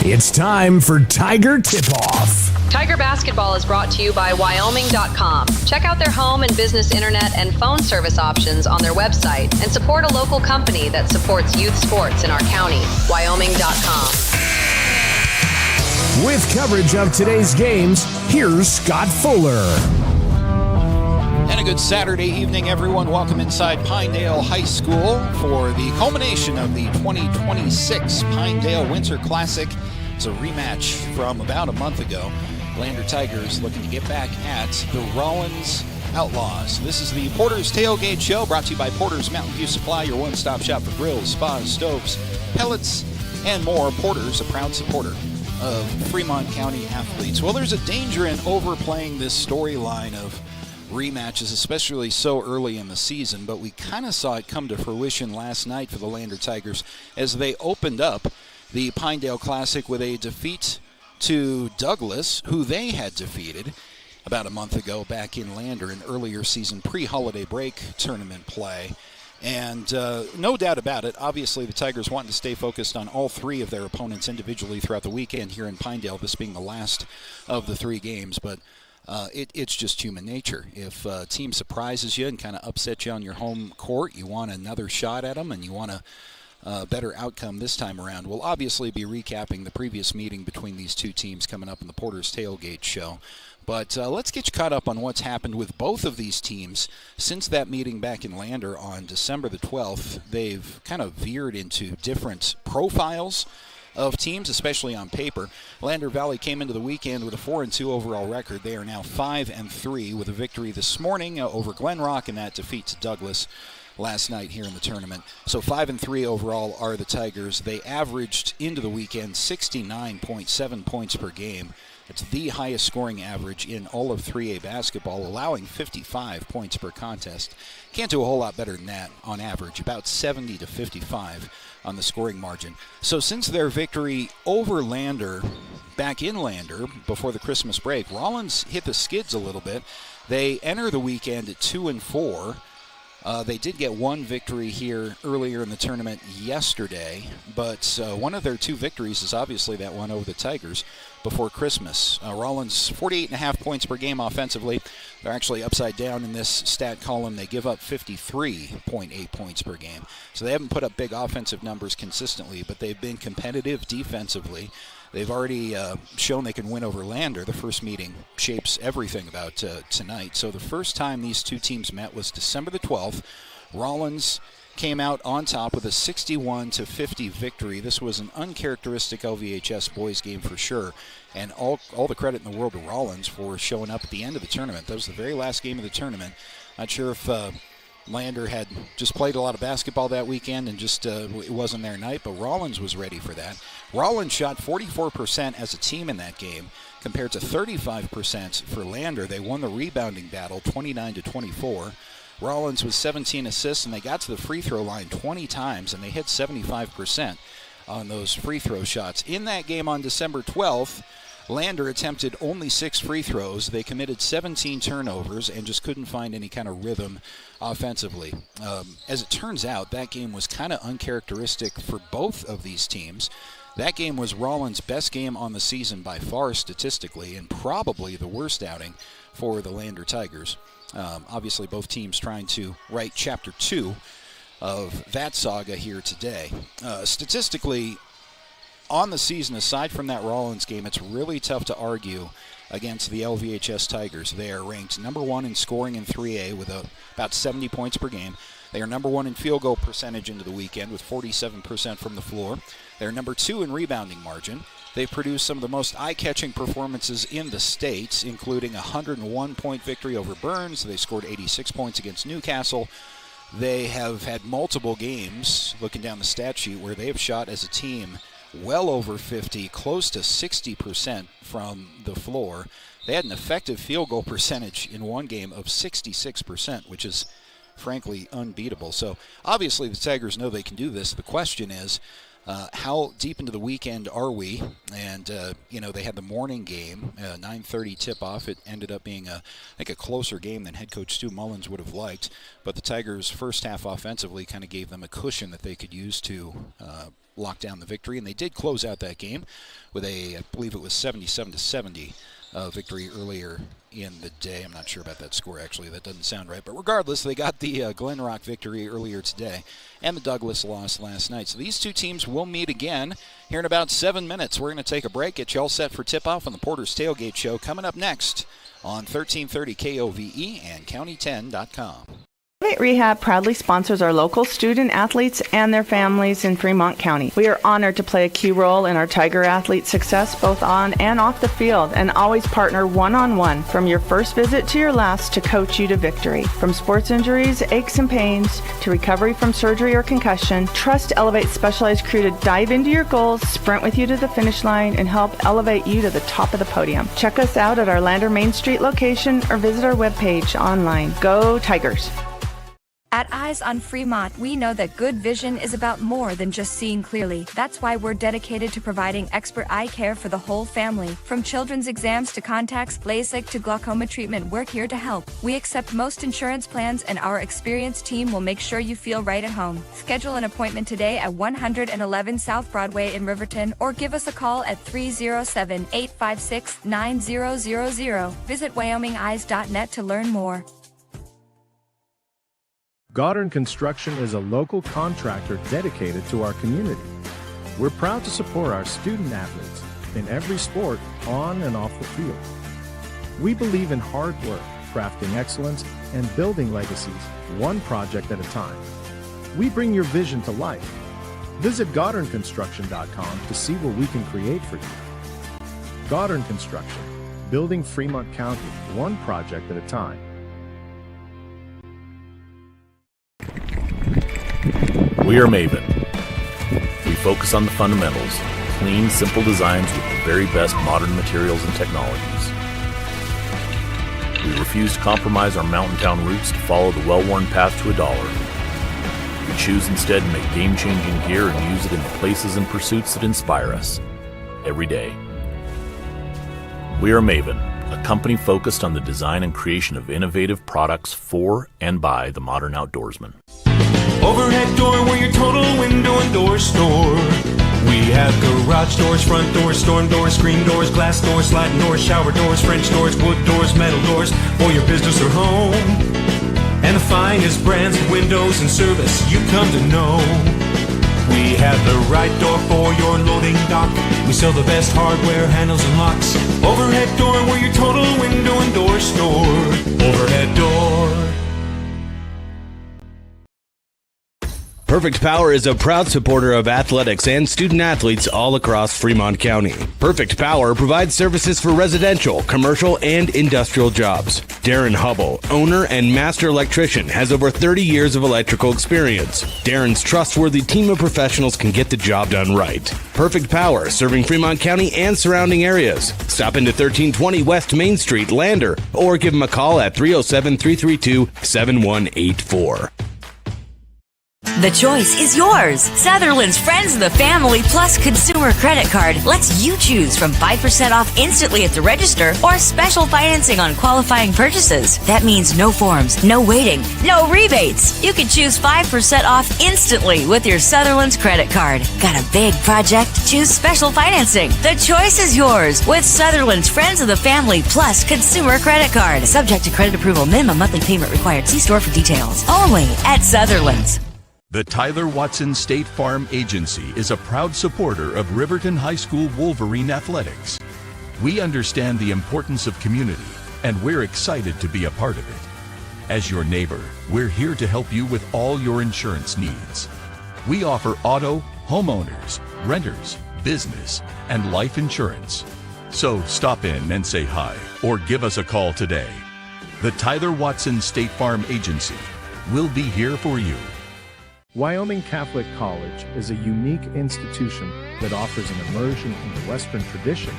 It's time for Tiger Tip-Off. Tiger Basketball is brought to you by Wyoming.com. Check out their home and business internet and phone service options on their website and support a local company that supports youth sports in our county. Wyoming.com. With coverage of today's games, here's Scott Fuller. And a good Saturday evening, everyone. Welcome inside Pinedale High School for the culmination of the 2026 Pinedale Winter Classic. It's a rematch from about a month ago. Lander Tigers looking to get back at the Rawlins Outlaws. This is the Porter's Tailgate Show, brought to you by Porter's Mountain View Supply, your one-stop shop for grills, spas, stoves, pellets, and more. Porter's a proud supporter of Fremont County athletes. Well, there's a danger in overplaying this storyline of rematches, especially so early in the season, but we kind of saw it come to fruition last night for the Lander Tigers as they opened up the Pinedale Classic with a defeat to Douglas, who they had defeated about a month ago back in Lander in earlier season pre-holiday break tournament play. And no doubt about it, obviously the Tigers wanting to stay focused on all three of their opponents individually throughout the weekend here in Pinedale, this being the last of the three games, but it's just human nature. If a team surprises you and kind of upsets you on your home court, you want another shot at them and you want a better outcome this time around. We'll obviously be recapping the previous meeting between these two teams coming up in the Porter's Tailgate Show. But let's get you caught up on what's happened with both of these teams since that meeting back in Lander on December the 12th. They've kind of veered into different profiles of teams, especially on paper. Lander Valley came into the weekend with a 4-2 overall record. They are now 5-3 with a victory this morning over Glen Rock and that defeat to Douglas last night here in the tournament. So 5-3 overall are the Tigers. They averaged into the weekend 69.7 points per game. It's the highest scoring average in all of 3A basketball, allowing 55 points per contest. Can't do a whole lot better than that on average, about 70 to 55 on the scoring margin. So since their victory over Lander, back in Lander before the Christmas break, Rawlins hit the skids a little bit. They enter the weekend at 2-4. They did get one victory here earlier in the tournament yesterday, but one of their two victories is obviously that one over the Tigers before Christmas. Rawlins, 48.5 points per game offensively. They're actually upside down in this stat column. They give up 53.8 points per game. So they haven't put up big offensive numbers consistently, but they've been competitive defensively. They've already shown they can win over Lander. The first meeting shapes everything about tonight. So the first time these two teams met was December the 12th. Rawlins came out on top with a 61-50 victory. This was an uncharacteristic LVHS boys game for sure. And all the credit in the world to Rawlins for showing up at the end of the tournament. That was the very last game of the tournament. Not sure if Lander had just played a lot of basketball that weekend and just it wasn't their night, but Rawlins was ready for that. Rawlins shot 44% as a team in that game compared to 35% for Lander. They won the rebounding battle 29-24. Rawlins was 17 assists, and they got to the free throw line 20 times, and they hit 75% on those free throw shots. In that game on December 12th, Lander attempted only 6 free throws. They committed 17 turnovers and just couldn't find any kind of rhythm offensively. As it turns out, that game was kind of uncharacteristic for both of these teams. That game was Rawlins' best game on the season by far statistically, and probably the worst outing for the Lander Tigers. Obviously, both teams trying to write Chapter 2 of that saga here today. Statistically, on the season, aside from that Rawlins game, it's really tough to argue against the LVHS Tigers. They are ranked number 1 in scoring in 3A with about 70 points per game. They are number 1 in field goal percentage into the weekend with 47% from the floor. They're number 2 in rebounding margin. They've produced some of the most eye-catching performances in the state, including a 101-point victory over Burns. They scored 86 points against Newcastle. They have had multiple games, looking down the stat sheet, where they have shot as a team well over 50, close to 60% from the floor. They had an effective field goal percentage in one game of 66%, which is frankly unbeatable. So obviously the Tigers know they can do this. The question is, how deep into the weekend are we? And, they had the morning game, 9:30 tip-off. It ended up being, I think, a closer game than head coach Stu Mullins would have liked. But the Tigers' first half offensively kind of gave them a cushion that they could use to lock down the victory, and they did close out that game with I believe it was 77-70 victory earlier in the day. I'm not sure about that score, actually. That doesn't sound right. But regardless, they got the Glen Rock victory earlier today, and the Douglas loss last night. So these two teams will meet again here in about 7 minutes. We're going to take a break, get you all set for tip-off on the Porter's Tailgate Show coming up next on 1330 KOVE and County10.com. Elevate Rehab proudly sponsors our local student athletes and their families in Fremont County. We are honored to play a key role in our Tiger athletes' success both on and off the field, and always partner one-on-one from your first visit to your last to coach you to victory. From sports injuries, aches and pains, to recovery from surgery or concussion, trust Elevate's specialized crew to dive into your goals, sprint with you to the finish line, and help elevate you to the top of the podium. Check us out at our Lander Main Street location or visit our webpage online. Go Tigers! At Eyes on Fremont, we know that good vision is about more than just seeing clearly. That's why we're dedicated to providing expert eye care for the whole family. From children's exams to contacts, LASIK to glaucoma treatment, we're here to help. We accept most insurance plans, and our experienced team will make sure you feel right at home. Schedule an appointment today at 111 South Broadway in Riverton, or give us a call at 307-856-9000. Visit WyomingEyes.net to learn more. Goddard Construction is a local contractor dedicated to our community. We're proud to support our student athletes in every sport, on and off the field. We believe in hard work, crafting excellence, and building legacies, one project at a time. We bring your vision to life. Visit GoddardConstruction.com to see what we can create for you. Goddard Construction, building Fremont County, one project at a time. We are Maven. We focus on the fundamentals, clean, simple designs with the very best modern materials and technologies. We refuse to compromise our mountain town roots to follow the well-worn path to $1. We choose instead to make game-changing gear and use it in the places and pursuits that inspire us every day. We are Maven, a company focused on the design and creation of innovative products for and by the modern outdoorsman. Overhead door, we're your total window and door store. We have garage doors, front doors, storm doors, screen doors, glass doors, sliding doors, shower doors, French doors, wood doors, metal doors, for your business or home. And the finest brands of windows and service you come to know. We have the right door for your loading dock. We sell the best hardware, handles, and locks. Overhead door, we're your total window and door store. Overhead door. Perfect Power is a proud supporter of athletics and student athletes all across Fremont County. Perfect Power provides services for residential, commercial, and industrial jobs. Darren Hubble, owner and master electrician, has over 30 years of electrical experience. Darren's trustworthy team of professionals can get the job done right. Perfect Power, serving Fremont County and surrounding areas. Stop into 1320 West Main Street, Lander, or give him a call at 307-332-7184. The choice is yours. Sutherland's Friends of the Family Plus Consumer Credit Card lets you choose from 5% off instantly at the register or special financing on qualifying purchases. That means no forms, no waiting, no rebates. You can choose 5% off instantly with your Sutherland's credit card. Got a big project? Choose special financing. The choice is yours with Sutherland's Friends of the Family Plus Consumer Credit Card. Subject to credit approval. Minimum monthly payment required. See store for details. Only at Sutherland's. The Tyler Watson State Farm Agency is a proud supporter of Riverton High School Wolverine Athletics. We understand the importance of community, and we're excited to be a part of it. As your neighbor, we're here to help you with all your insurance needs. We offer auto, homeowners, renters, business, and life insurance. So stop in and say hi, or give us a call today. The Tyler Watson State Farm Agency will be here for you. Wyoming Catholic College is a unique institution that offers an immersion in the Western tradition,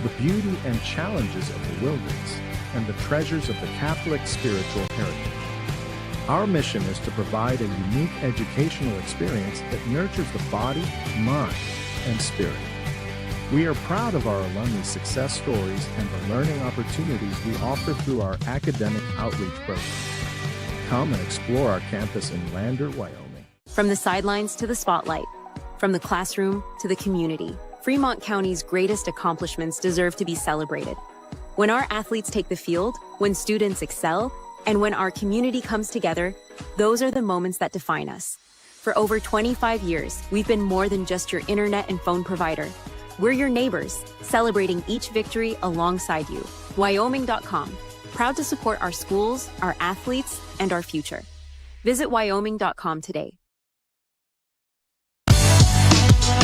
the beauty and challenges of the wilderness, and the treasures of the Catholic spiritual heritage. Our mission is to provide a unique educational experience that nurtures the body, mind, and spirit. We are proud of our alumni success stories and the learning opportunities we offer through our academic outreach program. Come and explore our campus in Lander, Wyoming. From the sidelines to the spotlight, From the classroom to the community, Fremont County's greatest accomplishments deserve to be celebrated. When our athletes take the field, when students excel, and when our community comes together, those are the moments that define us. For over 25 years, we've been more than just your internet and phone provider. We're your neighbors, celebrating each victory alongside you. Wyoming.com, proud to support our schools, our athletes, and our future. Visit Wyoming.com today.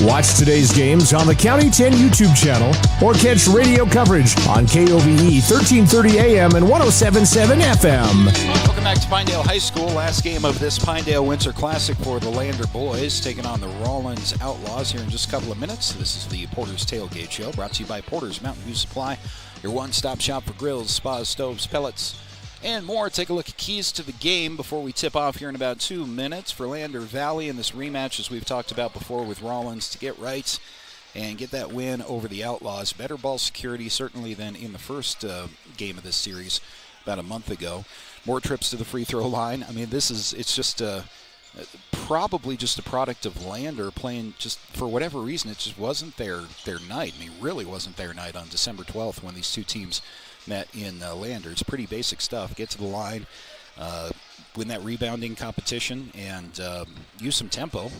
Watch today's games on the County 10 YouTube channel or catch radio coverage on KOVE 1330 AM and 107.7 FM. Welcome back to Pinedale High School. Last game of this Pinedale Winter Classic for the Lander boys, taking on the Rawlins Outlaws here in just a couple of minutes. This is the Porter's Tailgate Show, brought to you by Porter's Mountain View Supply, your one-stop shop for grills, spas, stoves, pellets, and more. Take a look at keys to the game before we tip off here in about 2 minutes for Lander Valley in this rematch, as we've talked about before with Rawlins, to get right and get that win over the Outlaws. Better ball security certainly than in the first game of this series about a month ago. More trips to the free throw line. I mean, it's just probably just a product of Lander playing, just for whatever reason, it just wasn't their night. I mean, really wasn't their night on December 12th when these two teams met in Lander. It's pretty basic stuff. Get to the line, win that rebounding competition, and use some tempo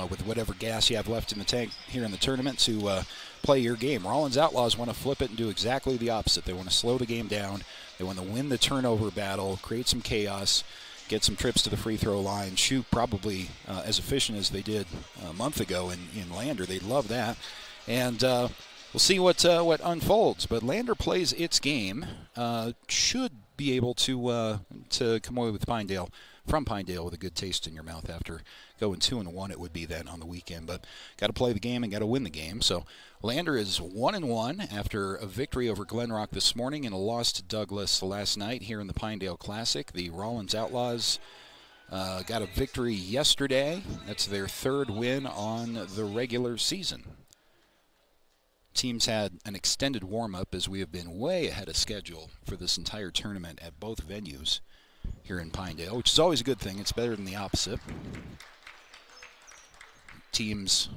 with whatever gas you have left in the tank here in the tournament to play your game. Rawlins Outlaws want to flip it and do exactly the opposite. They want to slow the game down. They want to win the turnover battle, create some chaos, get some trips to the free throw line, shoot probably as efficient as they did a month ago in Lander. They love that. And we'll see what unfolds, but Lander plays its game. Should be able to come away with from Pinedale with a good taste in your mouth after going 2-1. It would be then on the weekend, but got to play the game and got to win the game. So Lander is 1-1 after a victory over Glen Rock this morning and a loss to Douglas last night here in the Pinedale Classic. The Rawlins Outlaws got a victory yesterday. That's their third win on the regular season. Teams had an extended warm-up as we have been way ahead of schedule for this entire tournament at both venues here in Pinedale, which is always a good thing. It's better than the opposite. Teams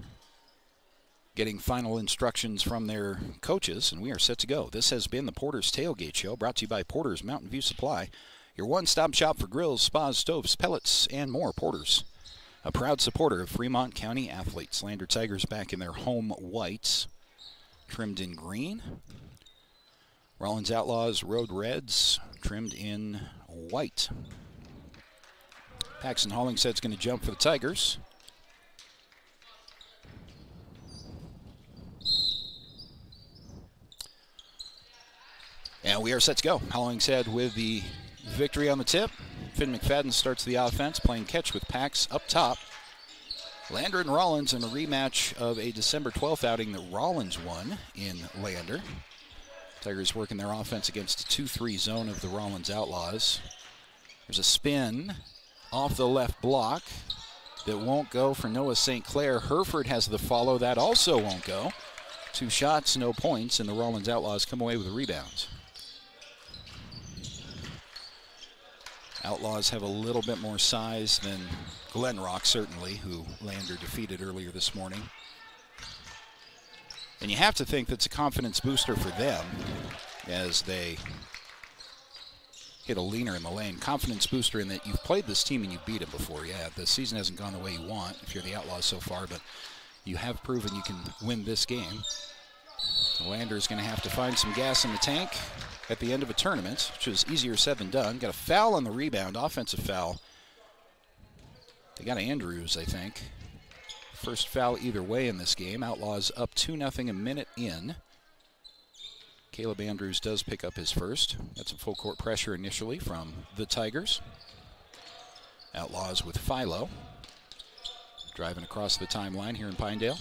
getting final instructions from their coaches, and we are set to go. This has been the Porter's Tailgate Show, brought to you by Porter's Mountain View Supply, your one-stop shop for grills, spas, stoves, pellets, and more. Porter's, a proud supporter of Fremont County athletes. Lander Tigers back in their home whites, trimmed in green. Rawlins Outlaws Road Reds, trimmed in white. Paxton Hollingsed's going to jump for the Tigers. And we are set to go. Hollingshead with the victory on the tip. Finn McFadden starts the offense, playing catch with Pax up top. Lander and Rawlins in a rematch of a December 12th outing that Rawlins won in Lander. Tigers working their offense against a 2-3 zone of the Rawlins Outlaws. There's a spin off the left block that won't go for Noah St. Clair. Hereford has the follow. That also won't go. 2 shots, no points, and the Rawlins Outlaws come away with a rebound. Outlaws have a little bit more size than Glen Rock, certainly, who Lander defeated earlier this morning. And you have to think that's a confidence booster for them as they hit a leaner in the lane. Confidence booster in that you've played this team and you beat it before. Yeah, the season hasn't gone the way you want if you're the Outlaws so far, but you have proven you can win this game. Lander's going to have to find some gas in the tank at the end of a tournament, which is easier said than done. Got a foul on the rebound, offensive foul. They got Andrews, I think. First foul either way in this game. Outlaws up 2-0 a minute in. Caleb Andrews does pick up his first. Got some full court pressure initially from the Tigers. Outlaws with Philo. Driving across the timeline here in Pinedale.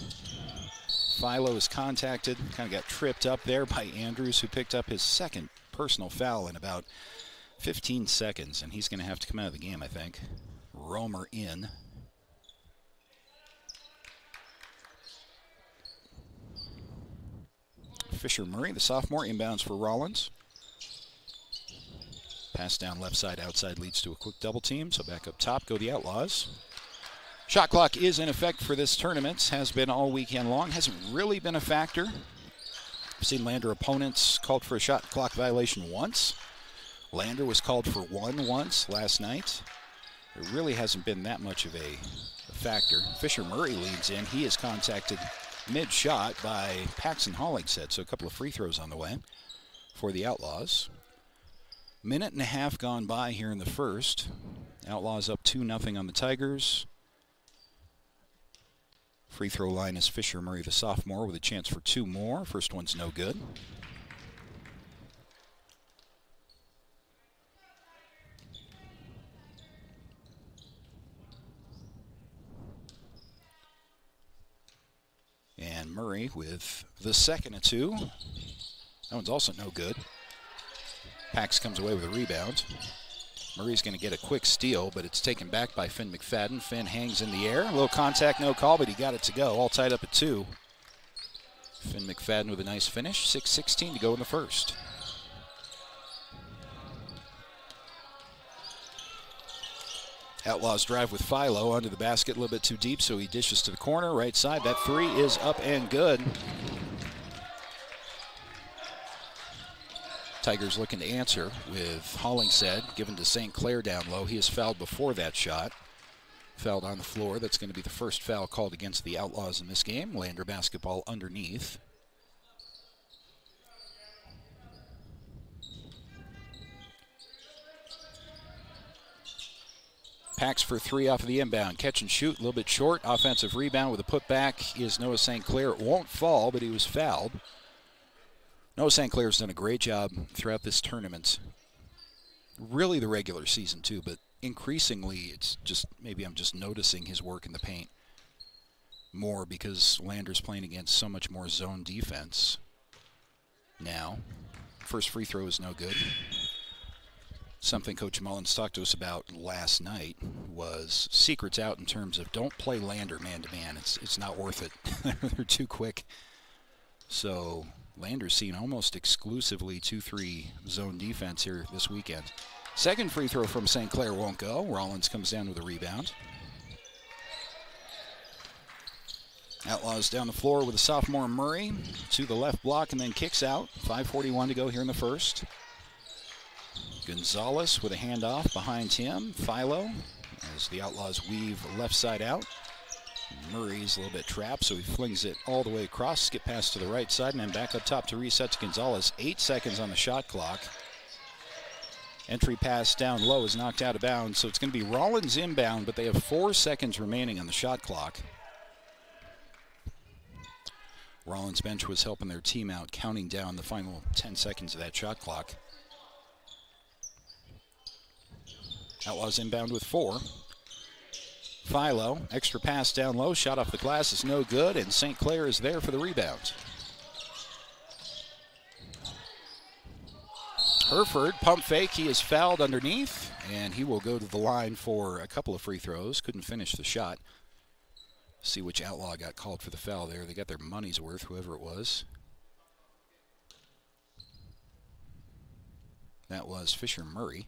Philo is contacted, kind of got tripped up there by Andrews, who picked up his second personal foul in about 15 seconds, and he's going to have to come out of the game, I think. Romer in. Fisher Murray, the sophomore, inbounds for Rawlins. Pass down left side, outside leads to a quick double team, so back up top go the Outlaws. Shot clock is in effect for this tournament, has been all weekend long, hasn't really been a factor. I've seen Lander opponents called for a shot clock violation once. Lander was called for one once last night. It really hasn't been that much of a factor. Fisher Murray leads in. He is contacted mid-shot by Paxton Hollingshead, so a couple of free throws on the way for the Outlaws. Minute and a half gone by here in the first. Outlaws up 2-0 on the Tigers. Free throw line is Fisher Murray, the sophomore, with a chance for two more. First one's no good. And Murray with the second of two. That one's also no good. Pax comes away with a rebound. Murray's going to get a quick steal, but it's taken back by Finn McFadden. Finn hangs in the air. A little contact, no call, but he got it to go. All tied up at 2. Finn McFadden with a nice finish. 6:16 to go in the first. Outlaws drive with Philo under the basket, a little bit too deep, so he dishes to the corner, right side. That three is up and good. Tigers looking to answer with Hollingshead given to St. Clair down low. He is fouled before that shot. Fouled on the floor. That's going to be the first foul called against the Outlaws in this game. Lander basketball underneath. Pax for three off of the inbound. Catch and shoot, a little bit short. Offensive rebound with a putback is Noah St. Clair. It won't fall, but he was fouled. Noah St. Clair's done a great job throughout this tournament. Really the regular season too, but increasingly it's just, maybe I'm just noticing his work in the paint more because Lander's playing against so much more zone defense now. First free throw is no good. Something Coach Mullins talked to us about last night was secrets out in terms of don't play Lander man-to-man. It's not worth it. They're too quick. So Lander's seen almost exclusively 2-3 zone defense here this weekend. Second free throw from St. Clair won't go. Rawlins comes down with a rebound. Outlaws down the floor with a sophomore Murray to the left block and then kicks out. 5:41 to go here in the first. Gonzalez with a handoff behind him. Philo as the Outlaws weave left side out. Murray's a little bit trapped, so he flings it all the way across, skip pass to the right side, and then back up top to reset to Gonzalez. 8 seconds on the shot clock. Entry pass down low is knocked out of bounds, so it's going to be Rawlins inbound, but they have 4 seconds remaining on the shot clock. Rawlins' bench was helping their team out, counting down the final 10 seconds of that shot clock. Outlaws inbound with 4. Philo, extra pass down low, shot off the glass is no good, and St. Clair is there for the rebound. Herford, pump fake, he is fouled underneath, and he will go to the line for a couple of free throws. Couldn't finish the shot. See which Outlaw got called for the foul there. They got their money's worth, whoever it was. That was Fisher Murray.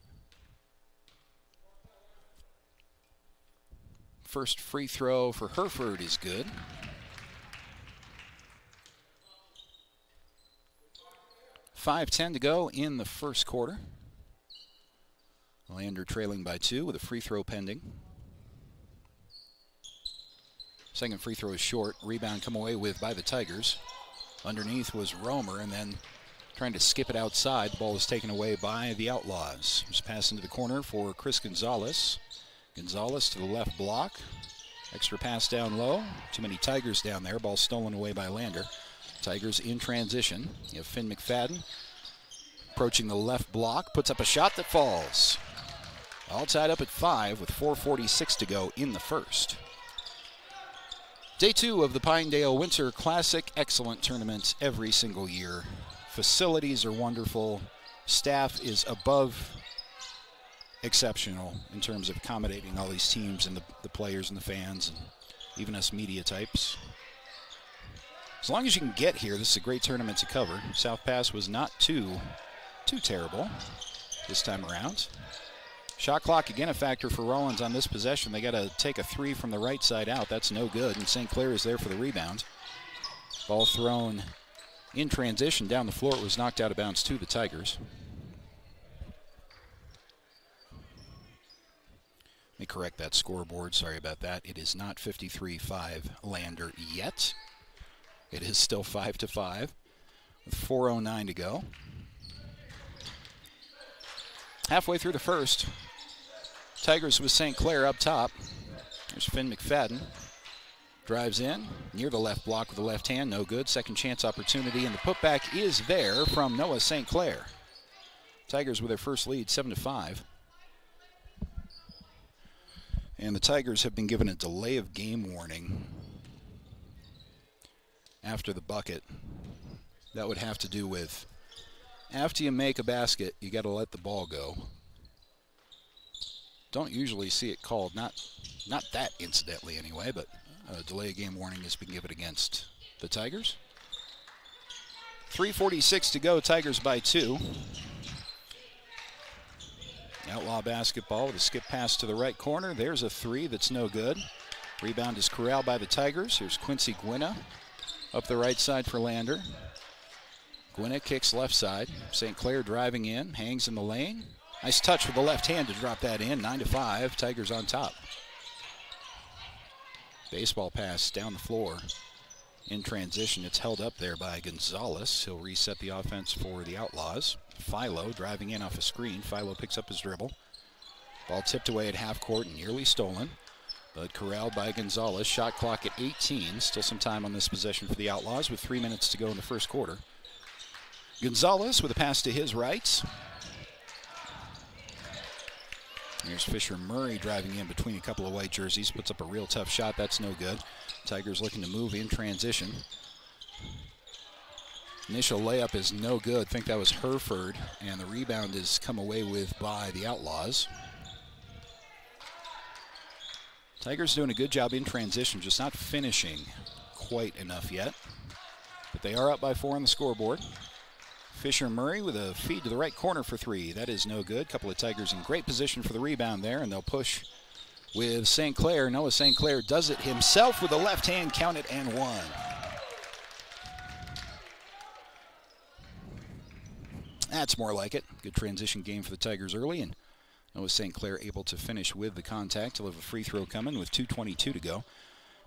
First free throw for Herford is good. .5:10 to go in the first quarter. Lander trailing by 2 with a free throw pending. Second free throw is short. Rebound come away with by the Tigers. Underneath was Romer, and then trying to skip it outside. The ball is taken away by the Outlaws. Just pass into the corner for Chris Gonzalez. Gonzalez to the left block. Extra pass down low. Too many Tigers down there. Ball stolen away by Lander. Tigers in transition. You have Finn McFadden approaching the left block. Puts up a shot that falls. All tied up at 5 with 4:46 to go in the first. Day 2 of the Pinedale Winter Classic. Excellent tournament every single year. Facilities are wonderful. Staff is above exceptional in terms of accommodating all these teams and the players and the fans and even us media types. As long as you can get here, this is a great tournament to cover. South Pass was not too terrible this time around. Shot clock again a factor for Rawlins on this possession. They got to take a three from the right side out. That's no good, and St. Clair is there for the rebound. Ball thrown in transition down the floor. It was knocked out of bounds to the Tigers. Let me correct that scoreboard. Sorry about that. It is not 53-5 Lander yet. It is still 5-5 with 4:09 to go. Halfway through the first, Tigers with St. Clair up top. There's Finn McFadden. Drives in, near the left block with the left hand, no good. Second chance opportunity, and the putback is there from Noah St. Clair. Tigers with their first lead, 7-5. And the Tigers have been given a delay of game warning after the bucket. That would have to do with, after you make a basket, you got to let the ball go. Don't usually see it called, not that incidentally anyway, but a delay of game warning has been given against the Tigers. 3:46 to go, Tigers by 2. Outlaw basketball with a skip pass to the right corner. There's a three that's no good. Rebound is corralled by the Tigers. Here's Quincy Gwinna up the right side for Lander. Gwinna kicks left side. St. Clair driving in, hangs in the lane. Nice touch with the left hand to drop that in. 9-5, Tigers on top. Baseball pass down the floor in transition. It's held up there by Gonzalez. He'll reset the offense for the Outlaws. Philo driving in off a screen. Philo picks up his dribble. Ball tipped away at half court and nearly stolen, but corralled by Gonzalez. Shot clock at 18. Still some time on this possession for the Outlaws with 3 minutes to go in the first quarter. Gonzalez with a pass to his right. Here's Fisher Murray driving in between a couple of white jerseys. Puts up a real tough shot. That's no good. Tigers looking to move in transition. Initial layup is no good. Think that was Herford. And the rebound is come away with by the Outlaws. Tigers doing a good job in transition, just not finishing quite enough yet. But they are up by 4 on the scoreboard. Fisher Murray with a feed to the right corner for three. That is no good. Couple of Tigers in great position for the rebound there, and they'll push with St. Clair. Noah St. Clair does it himself with the left hand, count it, and one. That's more like it. Good transition game for the Tigers early, and Noah St. Clair able to finish with the contact. He'll have a free throw coming with 2:22 to go.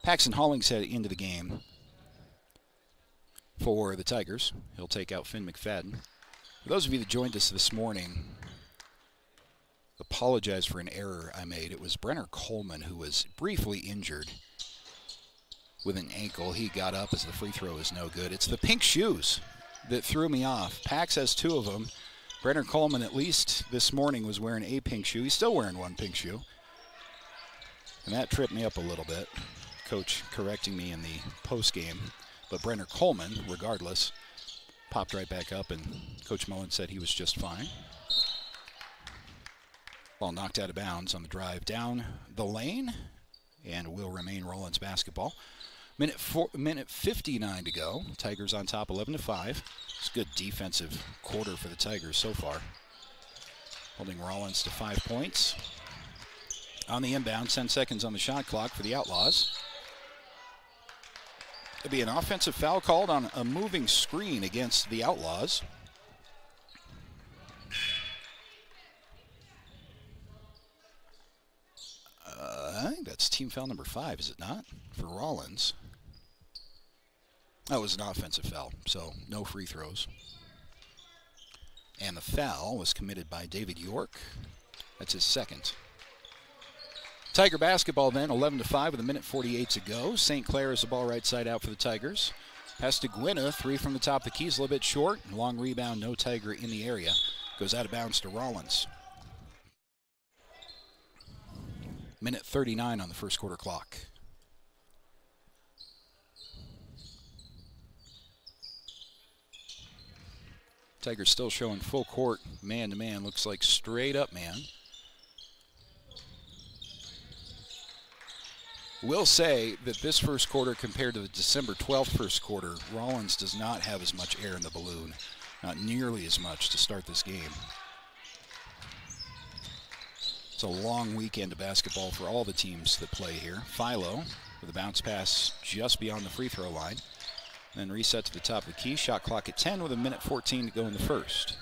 Paxton Hollingshead into the game for the Tigers. He'll take out Finn McFadden. For those of you that joined us this morning, apologize for an error I made. It was Brenner Coleman who was briefly injured with an ankle. He got up as the free throw is no good. It's the pink shoes that threw me off. Pax has 2 of them. Brenner Coleman, at least this morning, was wearing a pink shoe. He's still wearing one pink shoe. And that tripped me up a little bit. Coach correcting me in the post game. But Brenner Coleman, regardless, popped right back up, and Coach Mullen said he was just fine. Ball knocked out of bounds on the drive down the lane, and will remain Rawlins basketball. Minute 59 to go. Tigers on top, 11-5. It's a good defensive quarter for the Tigers so far. Holding Rawlins to 5 points. On the inbound, 10 seconds on the shot clock for the Outlaws. There'll be an offensive foul called on a moving screen against the Outlaws. I think that's team foul number 5, is it not? For Rawlins. That was an offensive foul, so no free throws. And the foul was committed by David York. That's his second. Tiger basketball then, 11-5 with 1:48 to go. St. Clair is the ball right side out for the Tigers. Pass to Gwinna, 3 from the top of the keys, a little bit short. Long rebound, no Tiger in the area. Goes out of bounds to Rawlins. Minute 39 on the first quarter clock. Tigers still showing full court, man-to-man. Looks like straight up man. Will say that this first quarter compared to the December 12th first quarter, Rawlins does not have as much air in the balloon. Not nearly as much to start this game. It's a long weekend of basketball for all the teams that play here. Philo with a bounce pass just beyond the free throw line. Then reset to the top of the key. Shot clock at 10 with 1:14 to go in the first.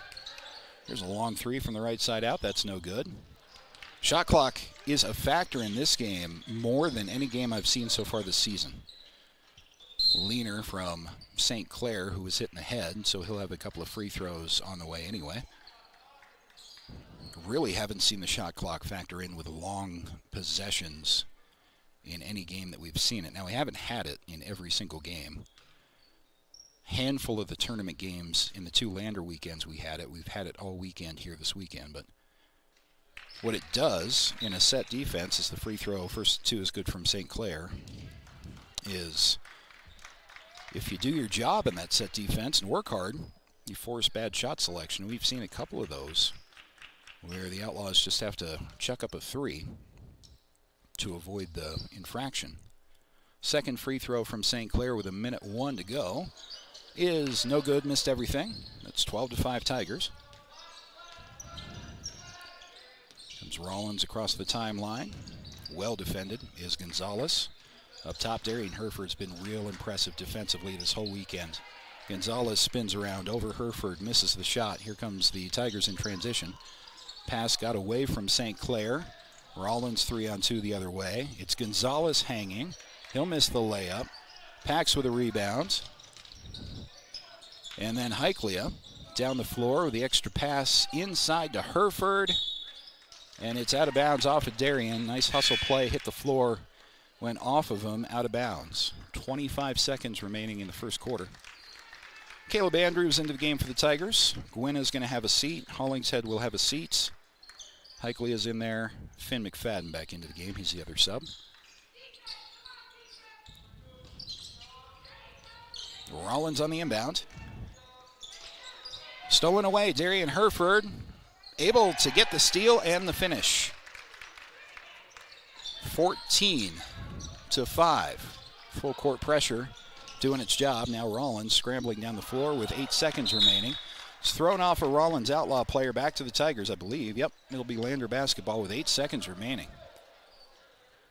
Here's a long three from the right side out. That's no good. Shot clock is a factor in this game more than any game I've seen so far this season. Leaner from St. Clair, who was hitting the head, so he'll have a couple of free throws on the way anyway. Really haven't seen the shot clock factor in with long possessions in any game that we've seen it. Now, we haven't had it in every single game. Handful of the tournament games in the 2 Lander weekends we had it. We've had it all weekend here this weekend, but what it does in a set defense is the free throw, first 2 is good from St. Clair, is if you do your job in that set defense and work hard, you force bad shot selection. We've seen a couple of those where the Outlaws just have to chuck up a 3 to avoid the infraction. Second free throw from St. Clair with 1:01 to go is no good, missed everything. That's 12-5 Tigers. Comes Rawlins across the timeline. Well defended is Gonzalez. Up top, Darian Herford's been real impressive defensively this whole weekend. Gonzalez spins around over Herford, misses the shot. Here comes the Tigers in transition. Pass got away from St. Clair. Rawlins 3-on-2 the other way. It's Gonzalez hanging. He'll miss the layup. Pax with a rebound. And then Heiklea down the floor with the extra pass inside to Herford. And it's out of bounds off of Darian. Nice hustle play, hit the floor, went off of him, out of bounds. 25 seconds remaining in the first quarter. Caleb Andrews into the game for the Tigers. Gwynna's going to have a seat. Hollingshead will have a seat. Heikley is in there. Finn McFadden back into the game. He's the other sub. Rawlins on the inbound. Stolen away, Darian Herford. Able to get the steal and the finish. 14-5. Full court pressure doing its job. Now Rawlins scrambling down the floor with 8 seconds remaining. It's thrown off a Rawlins outlaw player back to the Tigers, I believe. Yep, it'll be Lander basketball with 8 seconds remaining.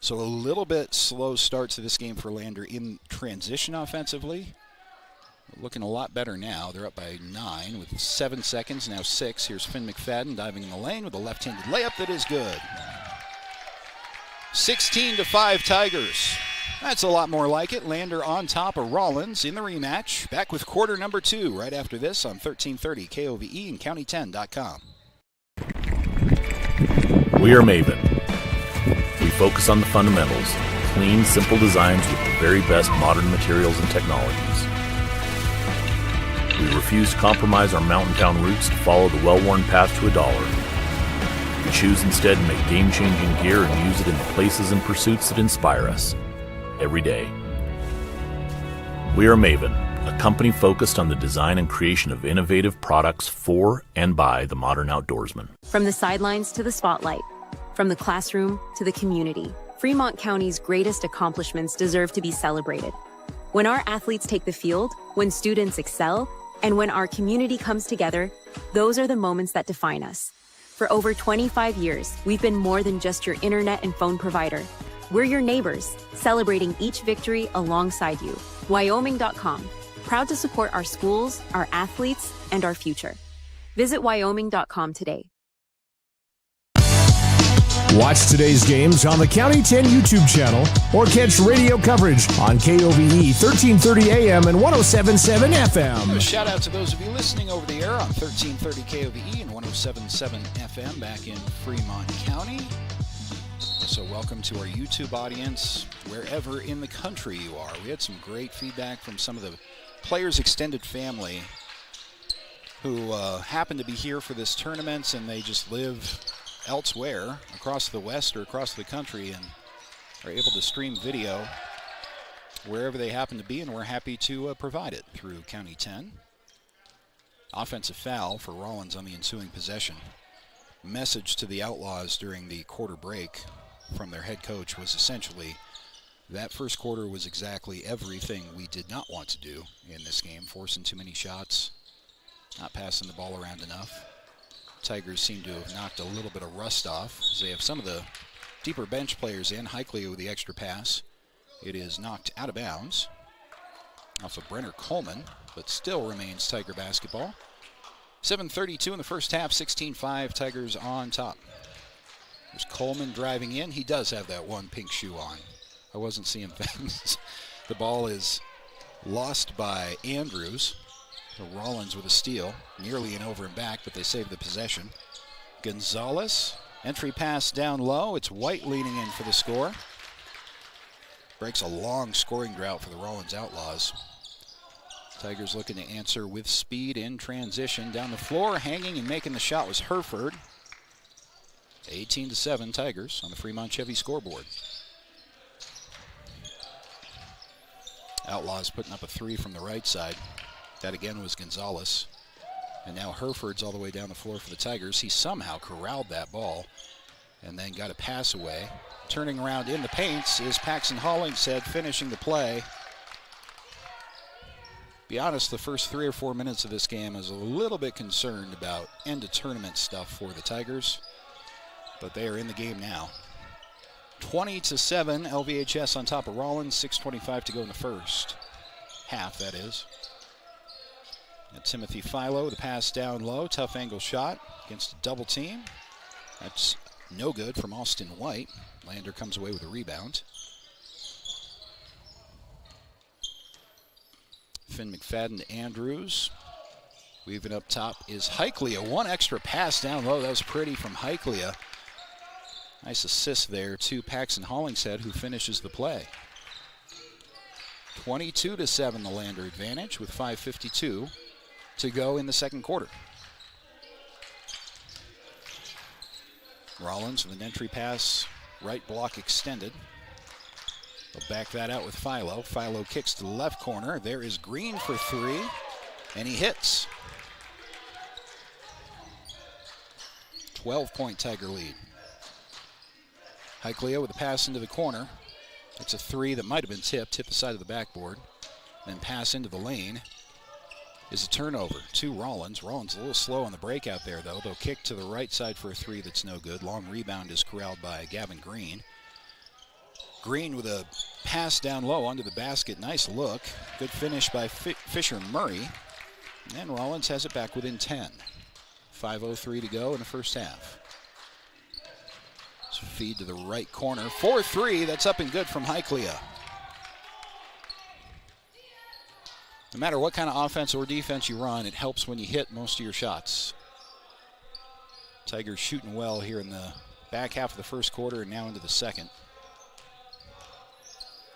So a little bit slow start to this game for Lander in transition offensively. Looking a lot better now. They're up by 9 with 7 seconds, now 6. Here's Finn McFadden diving in the lane with a left-handed layup that is good. 16-5 Tigers. That's a lot more like it. Lander on top of Rawlins in the rematch. Back with quarter number 2 right after this on 1330 KOVE and County10.com. We are Maven. We focus on the fundamentals, clean, simple designs with the very best modern materials and technologies. We refuse to compromise our mountain town roots to follow the well-worn path to $1. We choose instead to make game-changing gear and use it in the places and pursuits that inspire us every day. We are Maven, a company focused on the design and creation of innovative products for and by the modern outdoorsman. From the sidelines to the spotlight, from the classroom to the community, Fremont County's greatest accomplishments deserve to be celebrated. When our athletes take the field, when students excel, and when our community comes together, those are the moments that define us. For over 25 years, we've been more than just your internet and phone provider. We're your neighbors, celebrating each victory alongside you. Wyoming.com, proud to support our schools, our athletes, and our future. Visit Wyoming.com today. Watch today's games on the County 10 YouTube channel or catch radio coverage on KOVE 1330 AM and 107.7 FM. A shout out to those of you listening over the air on 1330 KOVE and 107.7 FM back in Fremont County. So welcome to our YouTube audience wherever in the country you are. We had some great feedback from some of the players' extended family who happen to be here for this tournament, and they just live elsewhere across the West or across the country and are able to stream video wherever they happen to be, and we're happy to provide it through County 10. Offensive foul for Rawlins on the ensuing possession. Message to the Outlaws during the quarter break from their head coach was essentially that first quarter was exactly everything we did not want to do in this game, forcing too many shots, not passing the ball around enough. Tigers seem to have knocked a little bit of rust off as they have some of the deeper bench players in. Heikley with the extra pass. It is knocked out of bounds off of Brenner Coleman, but still remains Tiger basketball. 7:32 in the first half, 16-5, Tigers on top. There's Coleman driving in. He does have that one pink shoe on. I wasn't seeing things. The ball is lost by Andrews. Rawlins with a steal, nearly an over and back, but they save the possession. Gonzalez, entry pass down low. It's White leaning in for the score. Breaks a long scoring drought for the Rawlins Outlaws. Tigers looking to answer with speed in transition. Down the floor, hanging and making the shot was Hereford. 18-7 Tigers on the Fremont Chevy scoreboard. Outlaws putting up a three from the right side. That again was Gonzalez. And now Hereford's all the way down the floor for the Tigers. He somehow corralled that ball and then got a pass away. Turning around in the paints is Paxton Hollingshead finishing the play. Be honest, the first 3 or 4 minutes of this game I was a little bit concerned about end-of-tournament stuff for the Tigers, but they are in the game now. 20-7, LVHS on top of Rawlins, 6:25 to go in the first half, that is. And Timothy Philo, the pass down low, tough angle shot against a double team. That's no good from Austin White. Lander comes away with a rebound. Finn McFadden to Andrews. Weaving up top is Heikley. One extra pass down low. That was pretty from Heikley. Nice assist there to Paxton Hollingshead, who finishes the play. 22-7 the Lander advantage with 5:52 to go in the second quarter. Rawlins with an entry pass, right block extended. They'll back that out with Philo. Philo kicks to the left corner. There is Green for three, and he hits. 12-point Tiger lead. Heikley with a pass into the corner. It's a three that might have been tipped, hit the side of the backboard. Then pass into the lane is a turnover to Rawlins. Rawlins a little slow on the breakout there, though. They'll kick to the right side for a three that's no good. Long rebound is corralled by Gavin Green. Green with a pass down low under the basket. Nice look. Good finish by Fisher Murray. And Rawlins has it back within 10. 5:03 to go in the first half. Feed to the right corner. 4-3. That's up and good from Heikley. No matter what kind of offense or defense you run, it helps when you hit most of your shots. Tigers shooting well here in the back half of the first quarter and now into the second.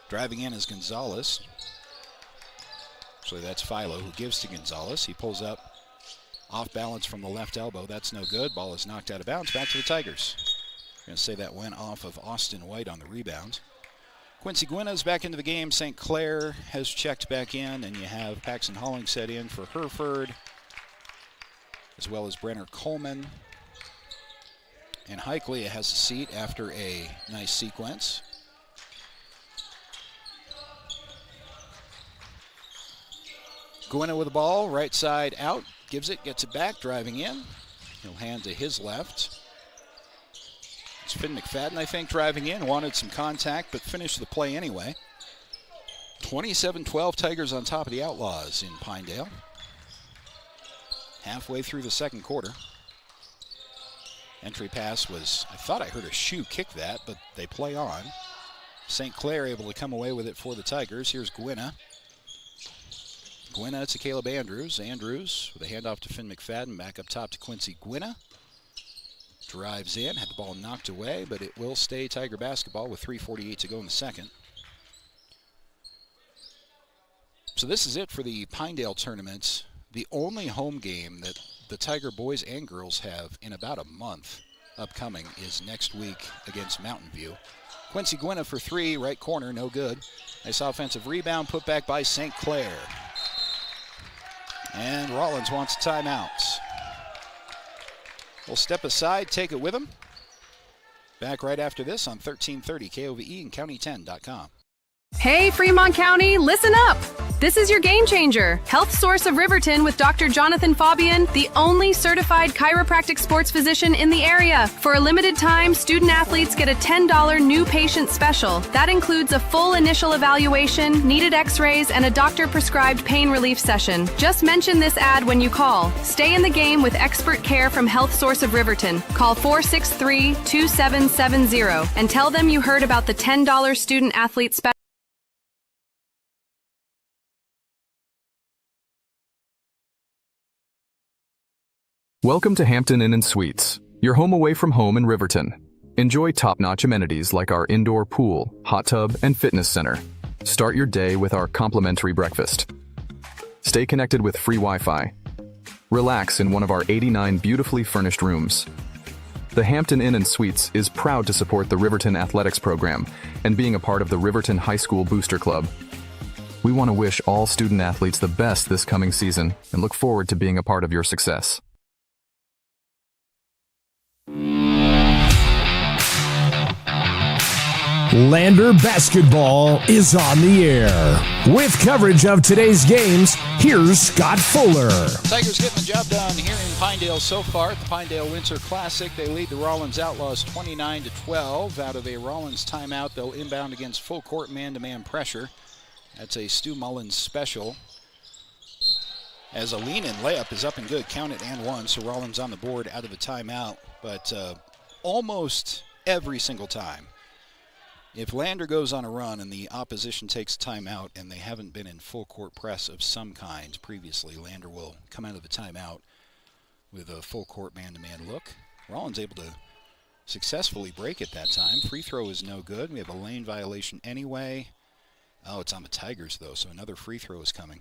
Driving in is Gonzalez. Actually, that's Philo who gives to Gonzalez. He pulls up off balance from the left elbow. That's no good. Ball is knocked out of bounds. Back to the Tigers. Going to say that went off of Austin White on the rebound. Quincy Gwynna's back into the game. St. Clair has checked back in, and you have Paxton Hollingshead in for Hereford, as well as Brenner Coleman. And Heikley has a seat after a nice sequence. Gwynna with the ball, right side out, gives it, gets it back, driving in. He'll hand to his left. It's Finn McFadden, I think, driving in. Wanted some contact, but finished the play anyway. 27-12 Tigers on top of the Outlaws in Pinedale. Halfway through the second quarter. Entry pass was, I thought I heard a shoe kick that, but they play on. St. Clair able to come away with it for the Tigers. Here's Gwynna. Gwynna to Caleb Andrews. Andrews with a handoff to Finn McFadden. Back up top to Quincy Gwynna. Drives in, had the ball knocked away, but it will stay Tiger basketball with 3:48 to go in the second. So this is it for the Pinedale tournament. The only home game that the Tiger boys and girls have in about a month upcoming is next week against Mountain View. Quincy Gwynna for three, right corner, no good. Nice offensive rebound, put back by St. Clair. And Rawlins wants a timeout. We'll step aside, take it with him. Back right after this on 1330 KOVE and County10.com. Hey, Fremont County, listen up. This is your game changer. Health Source of Riverton with Dr. Jonathan Fabian, the only certified chiropractic sports physician in the area. For a limited time, student athletes get a $10 new patient special. That includes a full initial evaluation, needed x-rays, and a doctor-prescribed pain relief session. Just mention this ad when you call. Stay in the game with expert care from Health Source of Riverton. Call 463-2770 and tell them you heard about the $10 student athlete special. Welcome to Hampton Inn & Suites, your home away from home in Riverton. Enjoy top-notch amenities like our indoor pool, hot tub, and fitness center. Start your day with our complimentary breakfast. Stay connected with free Wi-Fi. Relax in one of our 89 beautifully furnished rooms. The Hampton Inn & Suites is proud to support the Riverton Athletics program and being a part of the Riverton High School Booster Club. We want to wish all student athletes the best this coming season and look forward to being a part of your success. Lander Basketball is on the air. With coverage of today's games, here's Scott Fuller. Tigers getting the job done here in Pinedale so far at the Pinedale Winter Classic. They lead the Rawlins Outlaws 29-12. Out of a Rawlins timeout, they'll inbound against full court man-to-man pressure. That's a Stu Mullins special. As a lean-in layup is up and good, count it and one, so Rawlins on the board out of the timeout. But almost every single time, if Lander goes on a run and the opposition takes timeout and they haven't been in full court press of some kind previously, Lander will come out of the timeout with a full court man-to-man look. Rawlins able to successfully break it that time. Free throw is no good. We have a lane violation anyway. Oh, it's on the Tigers though, so another free throw is coming.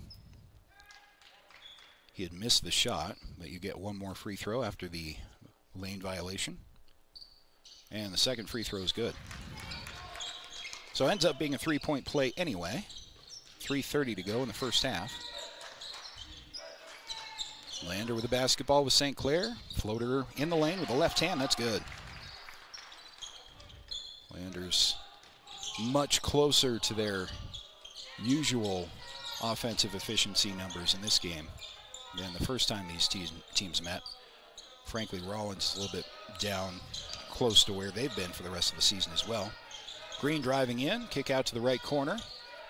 He had missed the shot, but you get one more free throw after the lane violation. And the second free throw is good. So it ends up being a three-point play anyway. 3:30 to go in the first half. Lander with the basketball with St. Clair. Floater in the lane with the left hand. That's good. Lander's much closer to their usual offensive efficiency numbers in this game than the first time these teams met. Frankly, Rawlins is a little bit down close to where they've been for the rest of the season as well. Green driving in, kick out to the right corner.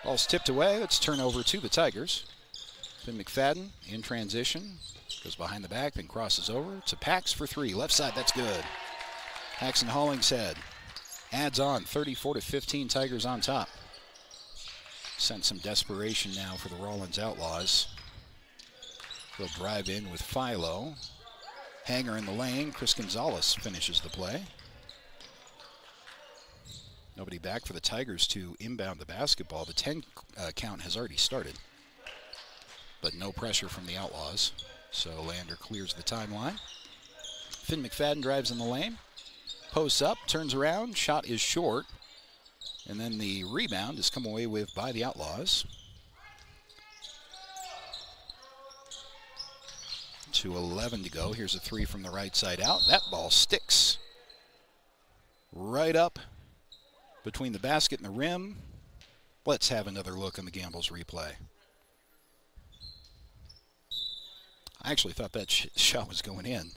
Ball's tipped away. Let's turn over to the Tigers. Finn McFadden in transition. Goes behind the back, then crosses over to Pax for three. Left side, that's good. Paxton Hollingshead adds on 34-15, Tigers on top. Sent some desperation now for the Rawlins Outlaws. They'll drive in with Philo. Hanger in the lane. Chris Gonzalez finishes the play. Nobody back for the Tigers to inbound the basketball. The 10 count has already started, but no pressure from the Outlaws. So Lander clears the timeline. Finn McFadden drives in the lane. Posts up, turns around, shot is short. And then the rebound is come away with by the Outlaws. 2:11 to go. Here's a three from the right side out. That ball sticks right up between the basket and the rim. Let's have another look on the Gambles replay. I actually thought that shot was going in.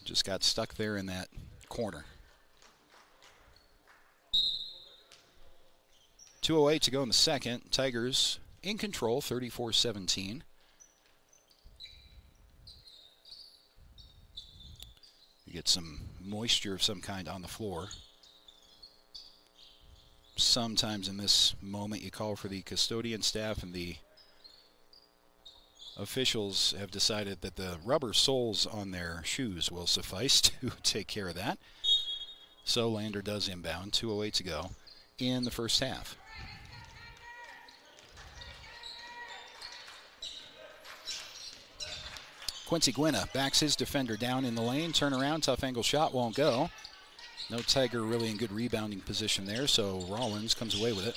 Just got stuck there in that corner. 2:08 to go in the second. Tigers in control, 34-17. You get some moisture of some kind on the floor. Sometimes in this moment you call for the custodian staff, and the officials have decided that the rubber soles on their shoes will suffice to take care of that. So Lander does inbound, 2:08 to go in the first half. Quincy Gwynna backs his defender down in the lane. Turn around, tough angle shot, won't go. No Tiger really in good rebounding position there, so Rawlins comes away with it.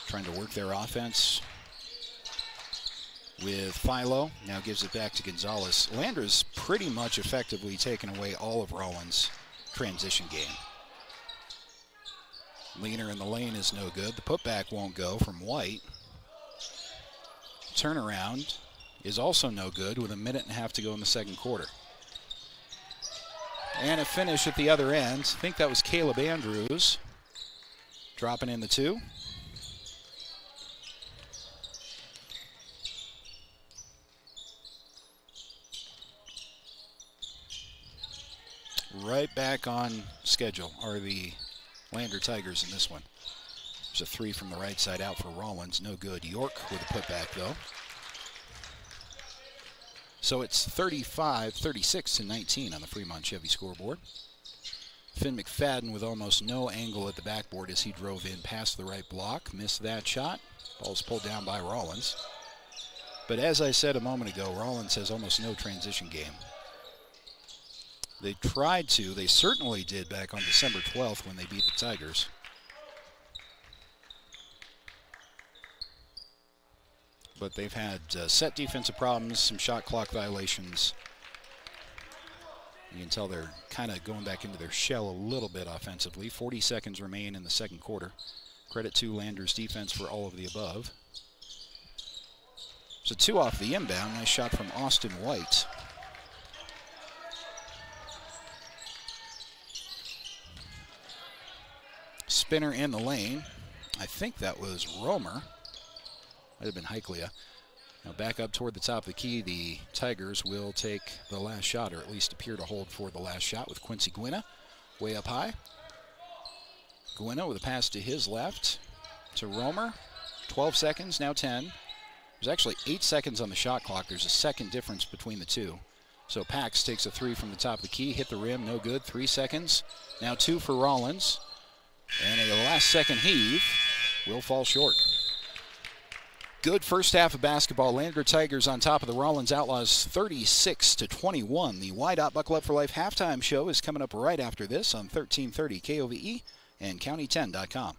Trying to work their offense with Philo. Now gives it back to Gonzalez. Lander's pretty much effectively taken away all of Rawlins' transition game. Leaner in the lane is no good. The putback won't go from White. Turnaround is also no good with 1.5 minutes to go in the second quarter. And a finish at the other end. I think that was Caleb Andrews dropping in the 2. Right back on schedule are the Lander Tigers in this one. There's a 3 from the right side out for Rawlins. No good. York with a putback, though. So it's 35-36-19 on the Fremont Chevy scoreboard. Finn McFadden with almost no angle at the backboard as he drove in past the right block. Missed that shot. Ball's pulled down by Rawlins. But as I said a moment ago, Rawlins has almost no transition game. They tried to. They certainly did back on December 12th when they beat the Tigers. But they've had set defensive problems, some shot clock violations. You can tell they're kind of going back into their shell a little bit offensively. 40 seconds remain in the second quarter. Credit to Lander's defense for all of the above. So 2 off the inbound. Nice shot from Austin White. Spinner in the lane. I think that was Romer. Might have been Heiklea. Now back up toward the top of the key. The Tigers will take the last shot, or at least appear to hold for the last shot, with Quincy Gwinna way up high. Gwinna with a pass to his left to Romer. 12 seconds, now 10. There's actually 8 seconds on the shot clock. There's a second difference between the two. So Pax takes a 3 from the top of the key, hit the rim, no good. 3 seconds, now 2 for Rawlins. And a last-second heave will fall short. Good first half of basketball. Lander Tigers on top of the Rawlins Outlaws 36-21. The Y. Buckle Up for Life halftime show is coming up right after this on 1330 KOVE and County10.com.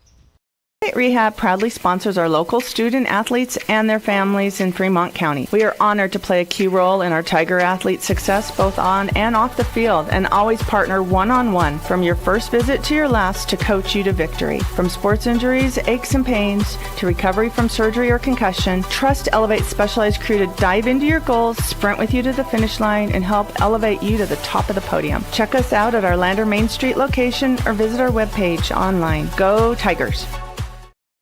Rehab proudly sponsors our local student athletes and their families in Fremont County. We are honored to play a key role in our Tiger athletes' success both on and off the field, and always partner one-on-one from your first visit to your last to coach you to victory. From sports injuries, aches and pains, to recovery from surgery or concussion, trust Elevate's specialized crew to dive into your goals, sprint with you to the finish line, and help elevate you to the top of the podium. Check us out at our Lander Main Street location or visit our webpage online. Go Tigers!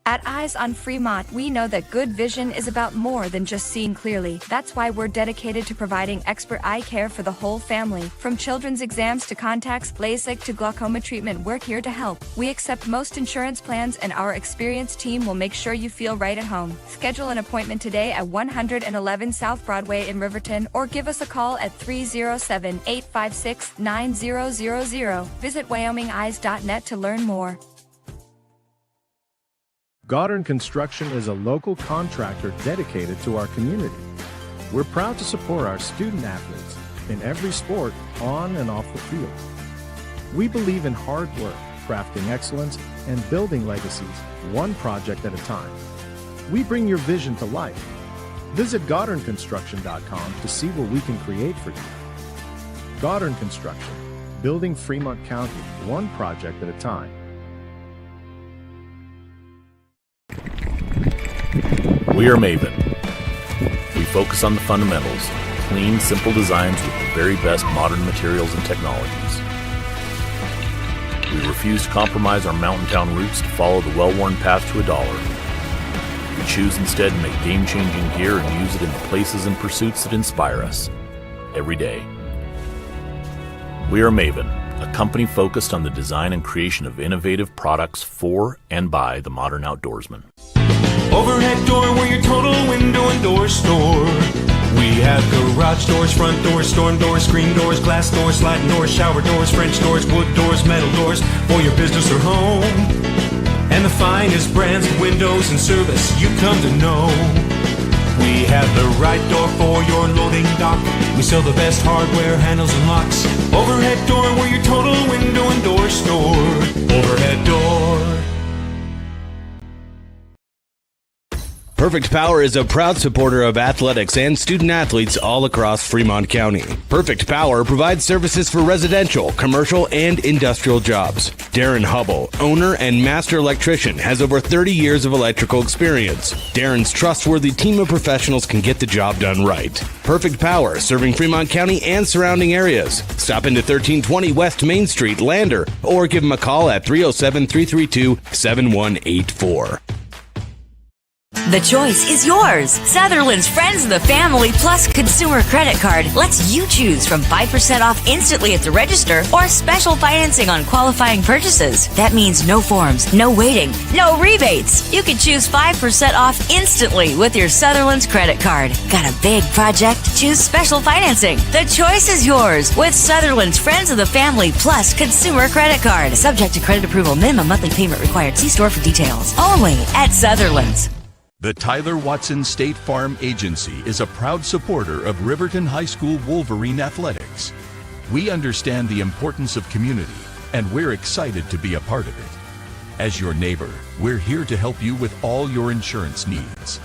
At Eyes on Fremont, we know that good vision is about more than just seeing clearly. That's why we're dedicated to providing expert eye care for the whole family. From children's exams to contacts, LASIK to glaucoma treatment, we're here to help. We accept most insurance plans, and our experienced team will make sure you feel right at home. Schedule an appointment today at 111 South Broadway in Riverton, or give us a call at 307-856-9000. Visit WyomingEyes.net to learn more. Goddard Construction is a local contractor dedicated to our community. We're proud to support our student athletes in every sport, on and off the field. We believe in hard work, crafting excellence, and building legacies, one project at a time. We bring your vision to life. Visit GoddardConstruction.com to see what we can create for you. Goddard Construction, building Fremont County, one project at a time. We are Maven. We focus on the fundamentals, clean, simple designs with the very best modern materials and technologies. We refuse to compromise our mountain town roots to follow the well-worn path to $1. We choose instead to make game-changing gear and use it in the places and pursuits that inspire us every day. We are Maven, a company focused on the design and creation of innovative products for and by the modern outdoorsman. Overhead door, we're your total window and door store. We have garage doors, front doors, storm doors, screen doors, glass doors, sliding doors, shower doors, French doors, wood doors, metal doors for your business or home. And the finest brands of windows and service you come to know. We have the right door for your loading dock. We sell the best hardware, handles, and locks. Overhead door, we're your total window and door store. Overhead door. Perfect Power is a proud supporter of athletics and student athletes all across Fremont County. Perfect Power provides services for residential, commercial, and industrial jobs. Darren Hubble, owner and master electrician, has over 30 years of electrical experience. Darren's trustworthy team of professionals can get the job done right. Perfect Power, serving Fremont County and surrounding areas. Stop into 1320 West Main Street, Lander, or give them a call at 307-332-7184. The choice is yours. Sutherland's Friends of the Family Plus Consumer Credit Card lets you choose from 5% off instantly at the register or special financing on qualifying purchases. That means no forms, no waiting, no rebates. You can choose 5% off instantly with your Sutherland's credit card. Got a big project? Choose special financing. The choice is yours with Sutherland's Friends of the Family Plus Consumer Credit Card. Subject to credit approval. Minimum monthly payment required. See store for details. Only at Sutherland's. The Tyler Watson State Farm Agency is a proud supporter of Riverton High School Wolverine athletics. We understand the importance of community, and we're excited to be a part of it. As your neighbor, we're here to help you with all your insurance needs.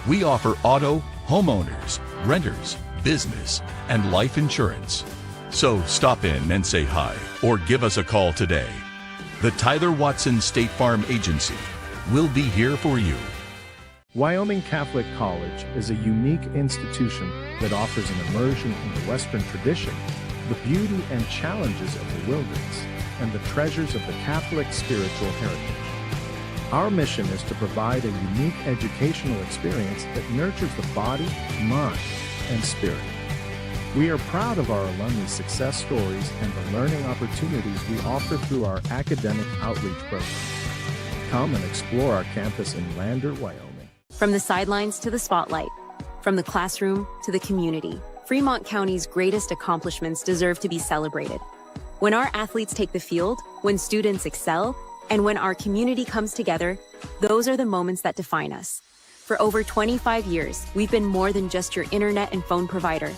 We offer auto, homeowners, renters, business, and life insurance. So stop in and say hi, or give us a call today. The Tyler Watson State Farm Agency will be here for you. Wyoming Catholic College is a unique institution that offers an immersion in the Western tradition, the beauty and challenges of the wilderness, and the treasures of the Catholic spiritual heritage. Our mission is to provide a unique educational experience that nurtures the body, mind, and spirit. We are proud of our alumni success stories and the learning opportunities we offer through our academic outreach program. Come and explore our campus in Lander, Wyoming. From the sidelines to the spotlight, from the classroom to the community, Fremont County's greatest accomplishments deserve to be celebrated. When our athletes take the field, when students excel, and when our community comes together, those are the moments that define us. For over 25 years, we've been more than just your internet and phone provider.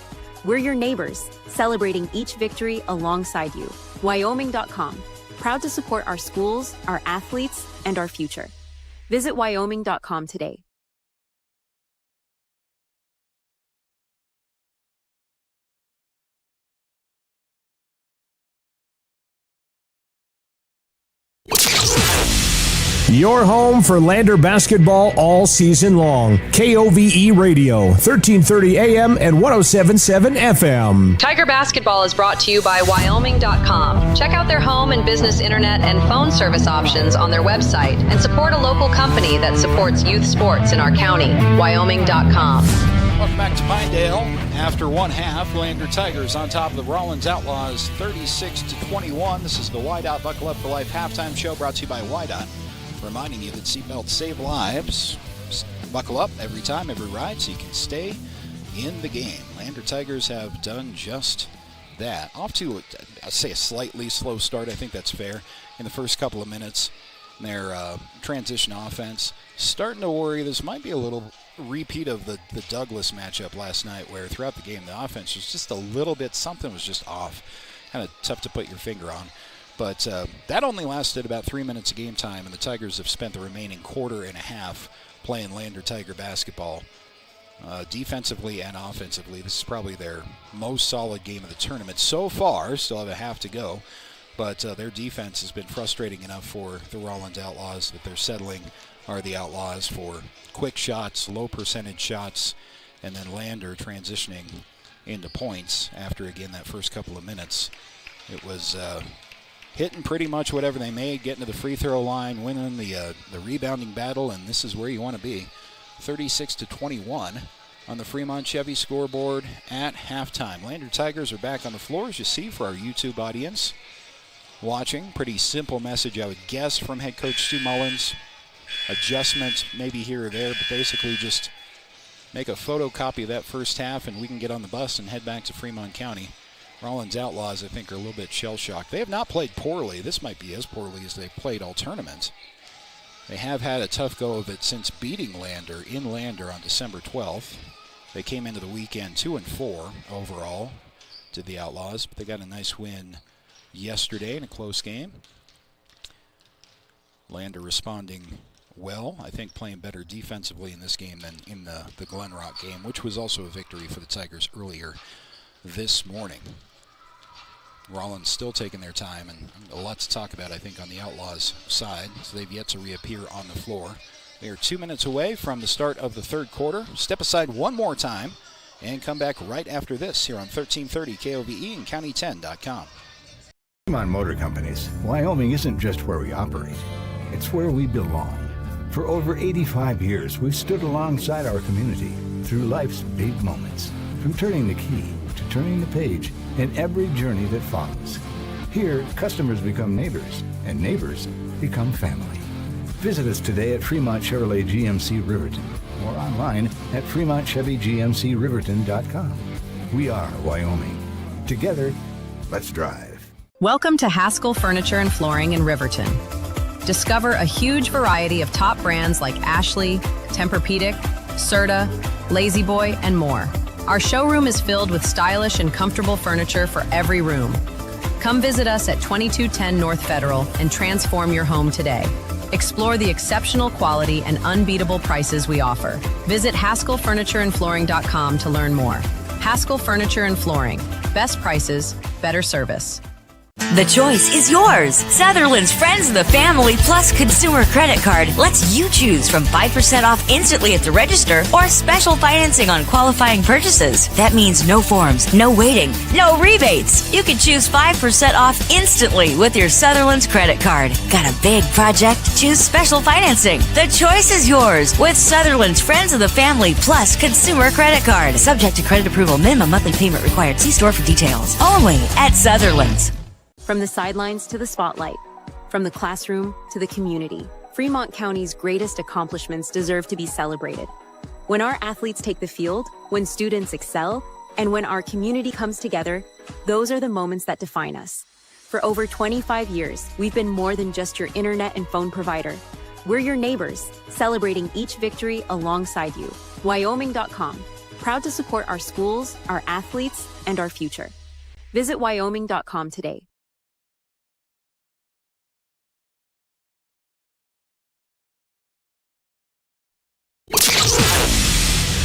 We're your neighbors, celebrating each victory alongside you. Wyoming.com, proud to support our schools, our athletes, and our future. Visit Wyoming.com today. Your home for Lander basketball all season long. KOVE Radio, 1330 AM and 107.7 FM. Tiger Basketball is brought to you by Wyoming.com. Check out their home and business internet and phone service options on their website and support a local company that supports youth sports in our county. Wyoming.com. Welcome back to Pinedale. After one half, Lander Tigers on top of the Rawlins Outlaws, 36-21. This is the Wydot Buckle Up for Life halftime show brought to you by Wydot. Reminding you that seatbelts save lives. Buckle up every time, every ride, so you can stay in the game. Lander Tigers have done just that. Off to, I'd say, a slightly slow start. I think that's fair. In the first couple of minutes, their transition offense starting to worry. This might be a little repeat of the Douglas matchup last night, where throughout the game the offense was just a little bit, something was just off. Kind of tough to put your finger on. But that only lasted about 3 minutes of game time, and the Tigers have spent the remaining quarter and a half playing Lander Tiger basketball. Defensively and offensively, this is probably their most solid game of the tournament so far. Still have a half to go, but their defense has been frustrating enough for the Rawlins Outlaws that they're settling, are the Outlaws, for quick shots, low percentage shots, and then Lander transitioning into points after, again, that first couple of minutes. It was hitting pretty much whatever they made, getting to the free throw line, winning the rebounding battle, and this is where you want to be. 36-21 on the Fremont Chevy scoreboard at halftime. Lander Tigers are back on the floor, as you see, for our YouTube audience watching. Pretty simple message, I would guess, from head coach Stu Mullins. Adjustments maybe here or there, but basically just make a photocopy of that first half and we can get on the bus and head back to Fremont County. Rawlins Outlaws, I think, are a little bit shell-shocked. They have not played poorly. This might be as poorly as they've played all tournaments. They have had a tough go of it since beating Lander in Lander on December 12th. They came into the weekend 2-4 overall to the Outlaws, but they got a nice win yesterday in a close game. Lander responding well. I think playing better defensively in this game than in the Glen Rock game, which was also a victory for the Tigers earlier this morning. Rawlins still taking their time, and a lot to talk about, I think, on the Outlaws side, so they've yet to reappear on the floor. They are 2 minutes away from the start of the third quarter. Step aside one more time and come back right after this here on 1330 KOVE and County10.com. Fremont Motor Companies, Wyoming isn't just where we operate, it's where we belong. For over 85 years, we've stood alongside our community through life's big moments, from turning the key to turning the page in every journey that follows. Here, customers become neighbors, and neighbors become family. Visit us today at Fremont Chevrolet GMC Riverton or online at FremontChevyGMCRiverton.com. We are Wyoming. Together, let's drive. Welcome to Haskell Furniture and Flooring in Riverton. Discover a huge variety of top brands like Ashley, Tempur-Pedic, Serta, Lazy Boy, and more. Our showroom is filled with stylish and comfortable furniture for every room. Come visit us at 2210 North Federal and transform your home today. Explore the exceptional quality and unbeatable prices we offer. Visit HaskellFurnitureandFlooring.com to learn more. Haskell Furniture and Flooring. Best prices, better service. The choice is yours. Sutherland's Friends of the Family Plus Consumer Credit Card lets you choose from 5% off instantly at the register or special financing on qualifying purchases. That means no forms, no waiting, no rebates. You can choose 5% off instantly with your Sutherland's credit card. Got a big project? Choose special financing. The choice is yours with Sutherland's Friends of the Family Plus Consumer Credit Card. Subject to credit approval. Minimum monthly payment required. See store for details. Only at Sutherland's. From the sidelines to the spotlight, from the classroom to the community, Fremont County's greatest accomplishments deserve to be celebrated. When our athletes take the field, when students excel, and when our community comes together, those are the moments that define us. For over 25 years, we've been more than just your internet and phone provider. We're your neighbors, celebrating each victory alongside you. Wyoming.com, proud to support our schools, our athletes, and our future. Visit Wyoming.com today.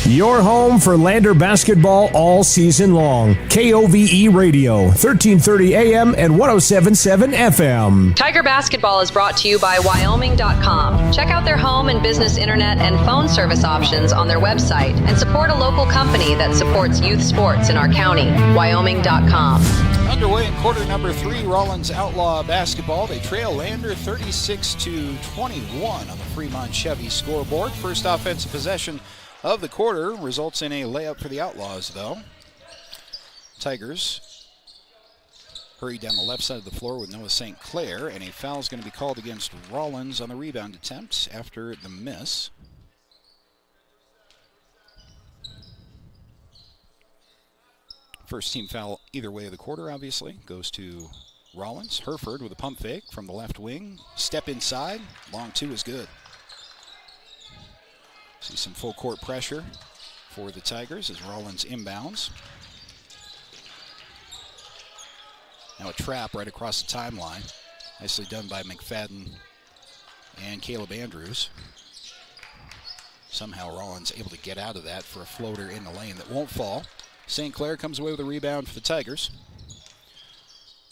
Your home for Lander basketball all season long. KOVE Radio, 1330 AM and 107.7 FM. Tiger Basketball is brought to you by Wyoming.com. Check out their home and business internet and phone service options on their website and support a local company that supports youth sports in our county. Wyoming.com. Underway in quarter number 3, Rawlins Outlaw basketball. They trail Lander 36-21 on the Fremont Chevy scoreboard. First offensive possession of the quarter results in a layup for the Outlaws, though. Tigers hurry down the left side of the floor with Noah St. Clair, and a foul is going to be called against Rawlins on the rebound attempt after the miss. First team foul either way of the quarter, obviously, goes to Rawlins. Herford with a pump fake from the left wing. Step inside. Long two is good. See some full court pressure for the Tigers as Rawlins inbounds. Now a trap right across the timeline. Nicely done by McFadden and Caleb Andrews. Somehow Rawlins able to get out of that for a floater in the lane that won't fall. St. Clair comes away with a rebound for the Tigers.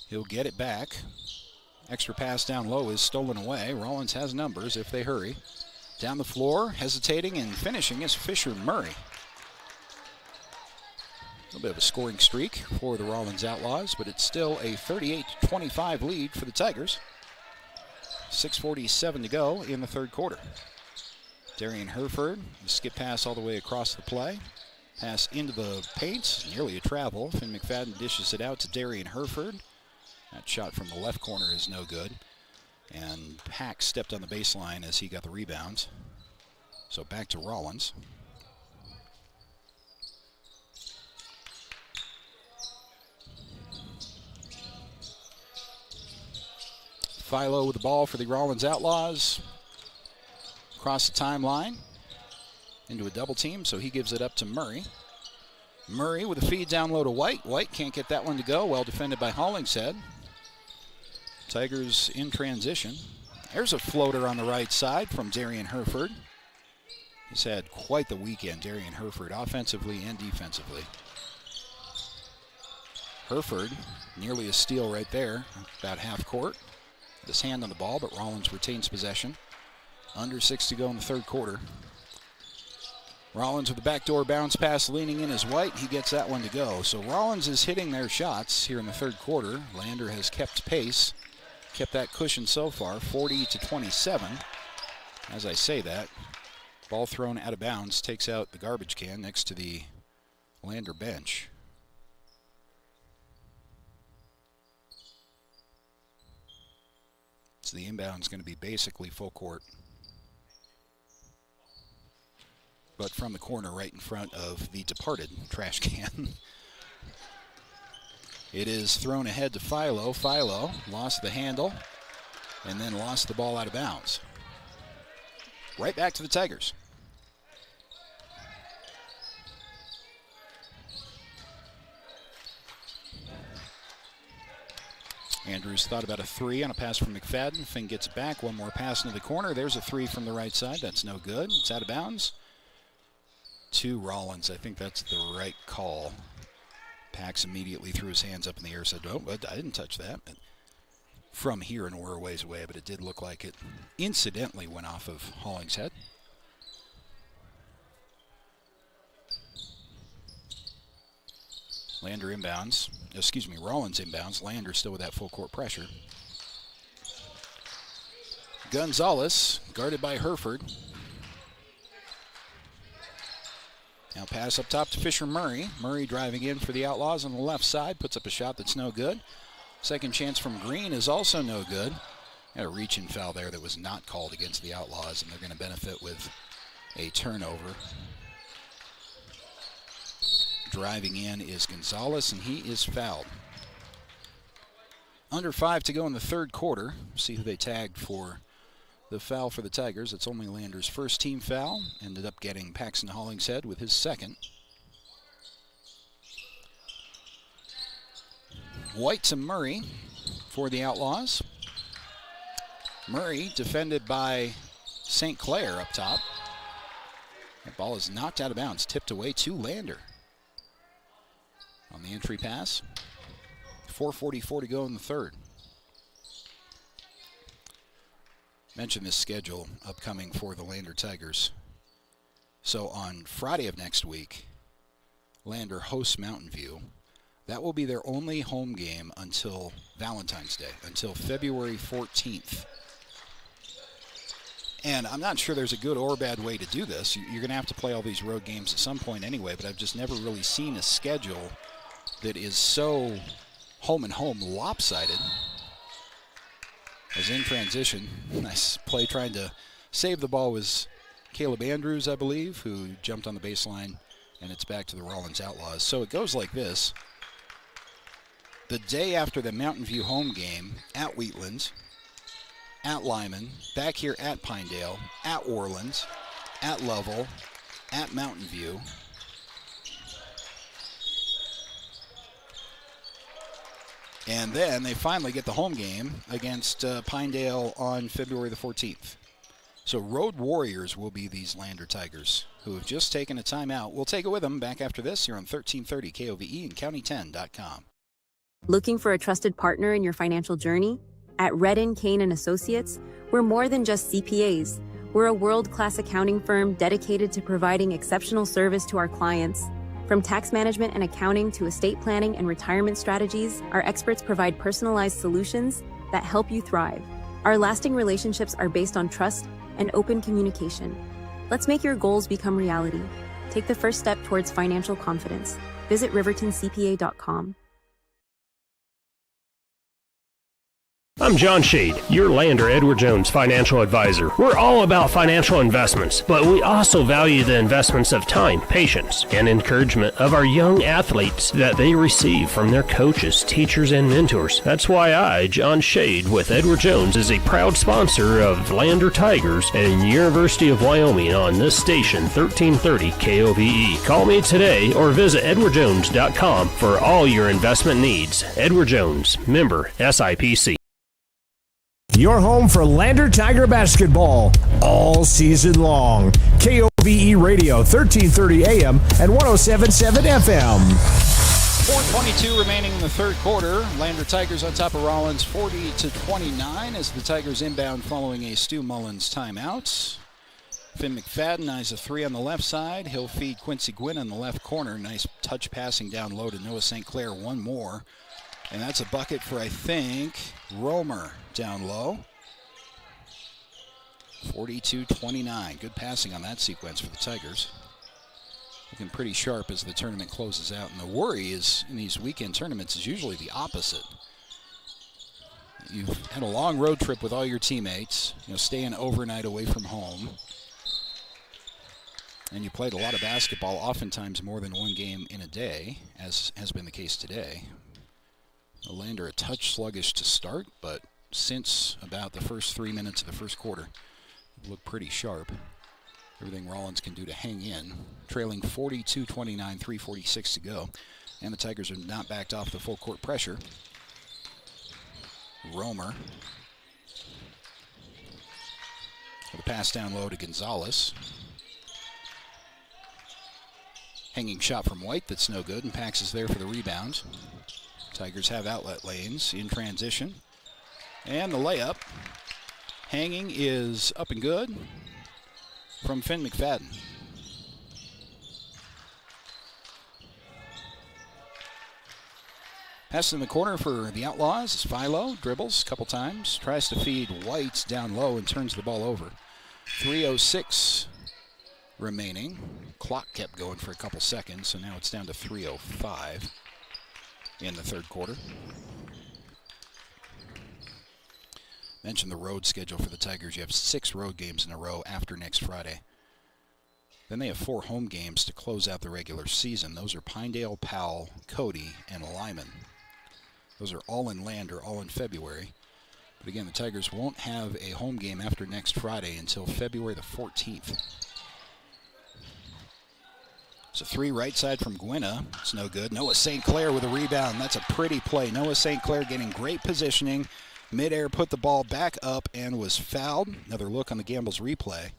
He'll get it back. Extra pass down low is stolen away. Rawlins has numbers if they hurry. Down the floor, hesitating and finishing is Fisher Murray. A little bit of a scoring streak for the Rawlins Outlaws, but it's still a 38-25 lead for the Tigers. 6:47 to go in the third quarter. Darian Herford, the skip pass all the way across the play. Pass into the paint, nearly a travel. Finn McFadden dishes it out to Darian Herford. That shot from the left corner is no good. And Hack stepped on the baseline as he got the rebound. So back to Rawlins. Philo with the ball for the Rawlins Outlaws. Across the timeline. Into a double team, so he gives it up to Murray. Murray with a feed down low to White. White can't get that one to go. Well defended by Hollingshead. Tigers in transition. There's a floater on the right side from Darian Herford. He's had quite the weekend, Darian Herford, offensively and defensively. Herford, nearly a steal right there, about half court. With his hand on the ball, but Rawlins retains possession. Under 6 to go in the third quarter. Rawlins with the backdoor bounce pass, leaning in is White. He gets that one to go. So Rawlins is hitting their shots here in the third quarter. Lander has kept pace, kept that cushion so far, 40-27. As I say that, ball thrown out of bounds, takes out the garbage can next to the Lander bench. So the inbound is going to be basically full court. But from the corner right in front of the departed trash can. It is thrown ahead to Philo. Philo lost the handle and then lost the ball out of bounds. Right back to the Tigers. Andrews thought about a three on a pass from McFadden. Finn gets it back. One more pass into the corner. There's a three from the right side. That's no good. It's out of bounds. To Rawlins. I think that's the right call. Pax immediately threw his hands up in the air, said, oh, I didn't touch that. And from here and we're a ways away, but it did look like it incidentally went off of Hollingshead. Lander inbounds. Excuse me, Rawlins inbounds. Lander still with that full court pressure. Gonzalez guarded by Herford. Now pass up top to Fisher Murray. Murray driving in for the Outlaws on the left side. Puts up a shot that's no good. Second chance from Green is also no good. Had a reach-in foul there that was not called against the Outlaws, and they're going to benefit with a turnover. Driving in is Gonzalez, and he is fouled. Under 5 to go in the third quarter. See who they tagged for the foul for the Tigers. It's only Lander's first team foul. Ended up getting Paxton Hollingshead with his second. White to Murray for the Outlaws. Murray defended by St. Clair up top. That ball is knocked out of bounds, tipped away to Lander. On the entry pass, 4:44 to go in the third. Mentioned this schedule upcoming for the Lander Tigers. So on Friday of next week, Lander hosts Mountain View. That will be their only home game until Valentine's Day, until February 14th. And I'm not sure there's a good or bad way to do this. You're going to have to play all these road games at some point anyway, but I've just never really seen a schedule that is so home and home lopsided. As in transition, nice play trying to save the ball was Caleb Andrews, I believe, who jumped on the baseline, and it's back to the Rawlins Outlaws. So it goes like this. The day after the Mountain View home game, at Wheatlands, at Lyman, back here at Pinedale, at Orleans, at Lovell, at Mountain View. And then they finally get the home game against Pinedale on February the 14th. So Road Warriors will be these Lander Tigers who have just taken a timeout. We'll take it with them back after this here on 1330 KOVE and County10.com. Looking for a trusted partner in your financial journey? At Redden, Kane & Associates, we're more than just CPAs. We're a world-class accounting firm dedicated to providing exceptional service to our clients. From tax management and accounting to estate planning and retirement strategies, our experts provide personalized solutions that help you thrive. Our lasting relationships are based on trust and open communication. Let's make your goals become reality. Take the first step towards financial confidence. Visit rivertoncpa.com. I'm John Shade, your Lander Edward Jones financial advisor. We're all about financial investments, but we also value the investments of time, patience, and encouragement of our young athletes that they receive from their coaches, teachers, and mentors. That's why I, John Shade, with Edward Jones, is a proud sponsor of Lander Tigers and University of Wyoming on this station, 1330 KOVE. Call me today or visit edwardjones.com for all your investment needs. Edward Jones, member SIPC. Your home for Lander Tiger basketball all season long. KOVE Radio, 1330 AM and 107.7 FM. 4:22 remaining in the third quarter. Lander Tigers on top of Rawlins 40-29 as the Tigers inbound following a Stu Mullins timeout. Finn McFadden eyes a three on the left side. He'll feed Quincy Gwynn in the left corner. Nice touch passing down low to Noah St. Clair. One more. And that's a bucket for, I think, Romer down low. 42-29. Good passing on that sequence for the Tigers. Looking pretty sharp as the tournament closes out. And the worry is in these weekend tournaments is usually the opposite. You've had a long road trip with all your teammates, staying overnight away from home. And you played a lot of basketball, oftentimes more than one game in a day, as has been the case today. Lander a touch sluggish to start, but since about the first 3 minutes of the first quarter, looked pretty sharp. Everything Rawlins can do to hang in. Trailing 42-29, 3:46 to go. And the Tigers are not backed off the full court pressure. Romer. The pass down low to Gonzalez. Hanging shot from White that's no good, and Pax is there for the rebound. Tigers have outlet lanes in transition. And the layup. Hanging is up and good from Finn McFadden. Pass in the corner for the Outlaws is Philo. Dribbles a couple times. Tries to feed White down low and turns the ball over. 3:06 remaining. Clock kept going for a couple seconds, so now it's down to 3:05 in the third quarter. Mentioned the road schedule for the Tigers. You have 6 road games in a row after next Friday. Then they have 4 home games to close out the regular season. Those are Pinedale, Powell, Cody, and Lyman. Those are all in Lander, all in February. But again, the Tigers won't have a home game after next Friday until February the 14th. It's a 3 right side from Gwynna. It's no good. Noah St. Clair with a rebound. That's a pretty play. Noah St. Clair getting great positioning. Midair put the ball back up and was fouled. Another look on the Gambles replay.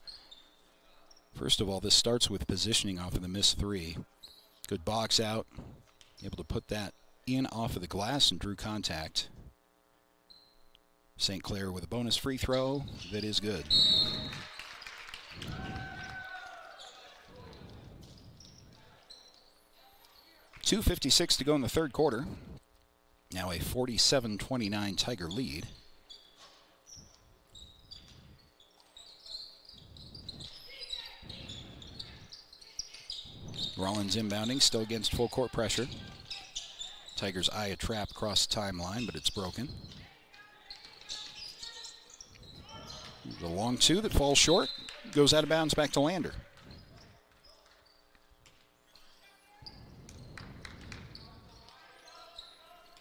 First of all, this starts with positioning off of the missed 3. Good box out. Able to put that in off of the glass and drew contact. St. Clair with a bonus free throw. That is good. .256 to go in the third quarter. Now a 47-29 Tiger lead. Rawlins inbounding, still against full court pressure. Tigers eye a trap across the timeline, but it's broken. The long 2 that falls short, goes out of bounds back to Lander.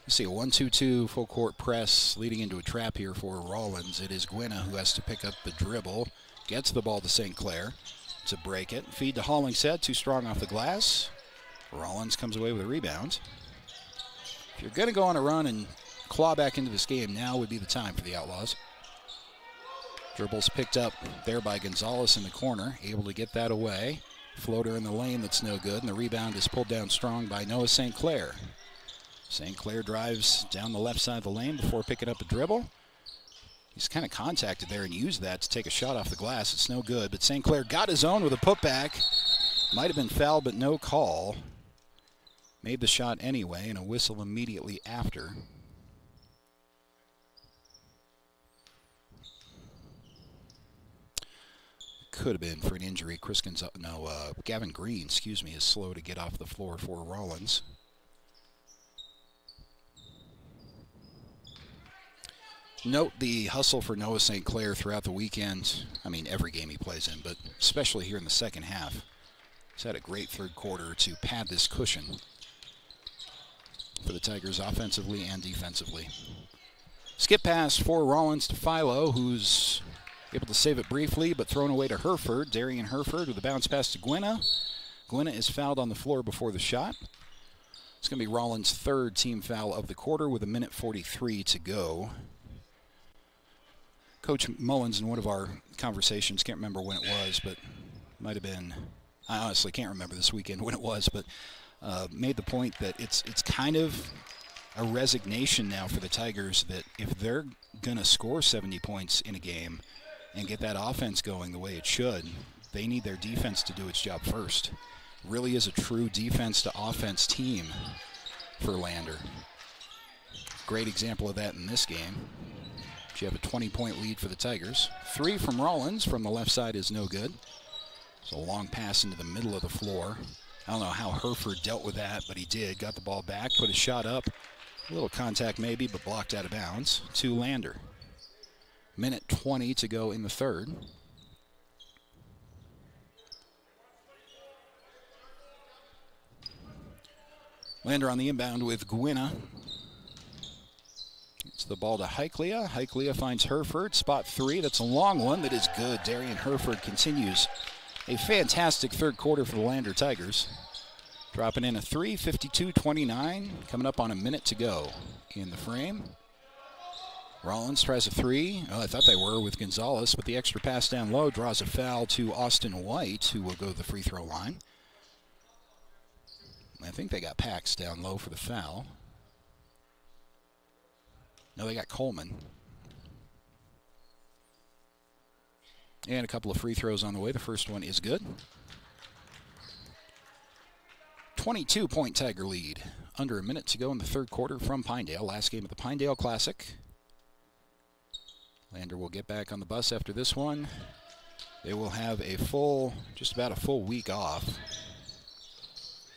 You see a 1-2-2 full court press leading into a trap here for Rawlins. It is Gwynna who has to pick up the dribble. Gets the ball to St. Clair to break it. Feed to Hollingshead, too strong off the glass. Rawlins comes away with a rebound. If you're going to go on a run and claw back into this game, now would be the time for the Outlaws. Dribbles picked up there by Gonzalez in the corner, able to get that away. Floater in the lane that's no good, and the rebound is pulled down strong by Noah St. Clair. St. Clair drives down the left side of the lane before picking up a dribble. He's kind of contacted there and used that to take a shot off the glass. It's no good, but St. Clair got his own with a putback. Might have been fouled, but no call. Made the shot anyway, and a whistle immediately after. Could have been for an injury. Gavin Green, is slow to get off the floor for Rawlins. Note the hustle for Noah St. Clair throughout the weekend. I mean, every game he plays in, but especially here in the second half. He's had a great third quarter to pad this cushion for the Tigers offensively and defensively. Skip pass for Rawlins to Philo, who's able to save it briefly, but thrown away to Herford. Darian Herford with a bounce pass to Gwynna. Gwynna is fouled on the floor before the shot. It's going to be Rawlins' 3rd team foul of the quarter with 1:43 to go. Coach Mullins, in one of our conversations, can't remember when it was, but might have been, I honestly can't remember this weekend when it was, but made the point that it's kind of a resignation now for the Tigers that if they're going to score 70 points in a game and get that offense going the way it should, they need their defense to do its job first. Really is a true defense to offense team for Lander. Great example of that in this game. You have a 20-point lead for the Tigers. 3 from Rawlins from the left side is no good. It's a long pass into the middle of the floor. I don't know how Herford dealt with that, but he did. Got the ball back, put a shot up. A little contact maybe, but blocked out of bounds to Lander. Minute 20 to go in the third. Lander on the inbound with Gwinna. It's the ball to Highclere. Highclere finds Herford. Spot 3. That's a long one that is good. Darian Herford continues a fantastic third quarter for the Lander Tigers. Dropping in a 3, 52-29. Coming up on a minute to go in the frame. Rawlins tries a 3. Oh, I thought they were with Gonzalez, but the extra pass down low draws a foul to Austin White, who will go to the free throw line. I think they got Pax down low for the foul. No, they got Coleman. And a couple of free throws on the way. The first one is good. 22-point Tiger lead. Under a minute to go in the third quarter from Pinedale. Last game of the Pinedale Classic. Lander will get back on the bus after this one. They will have just about a full week off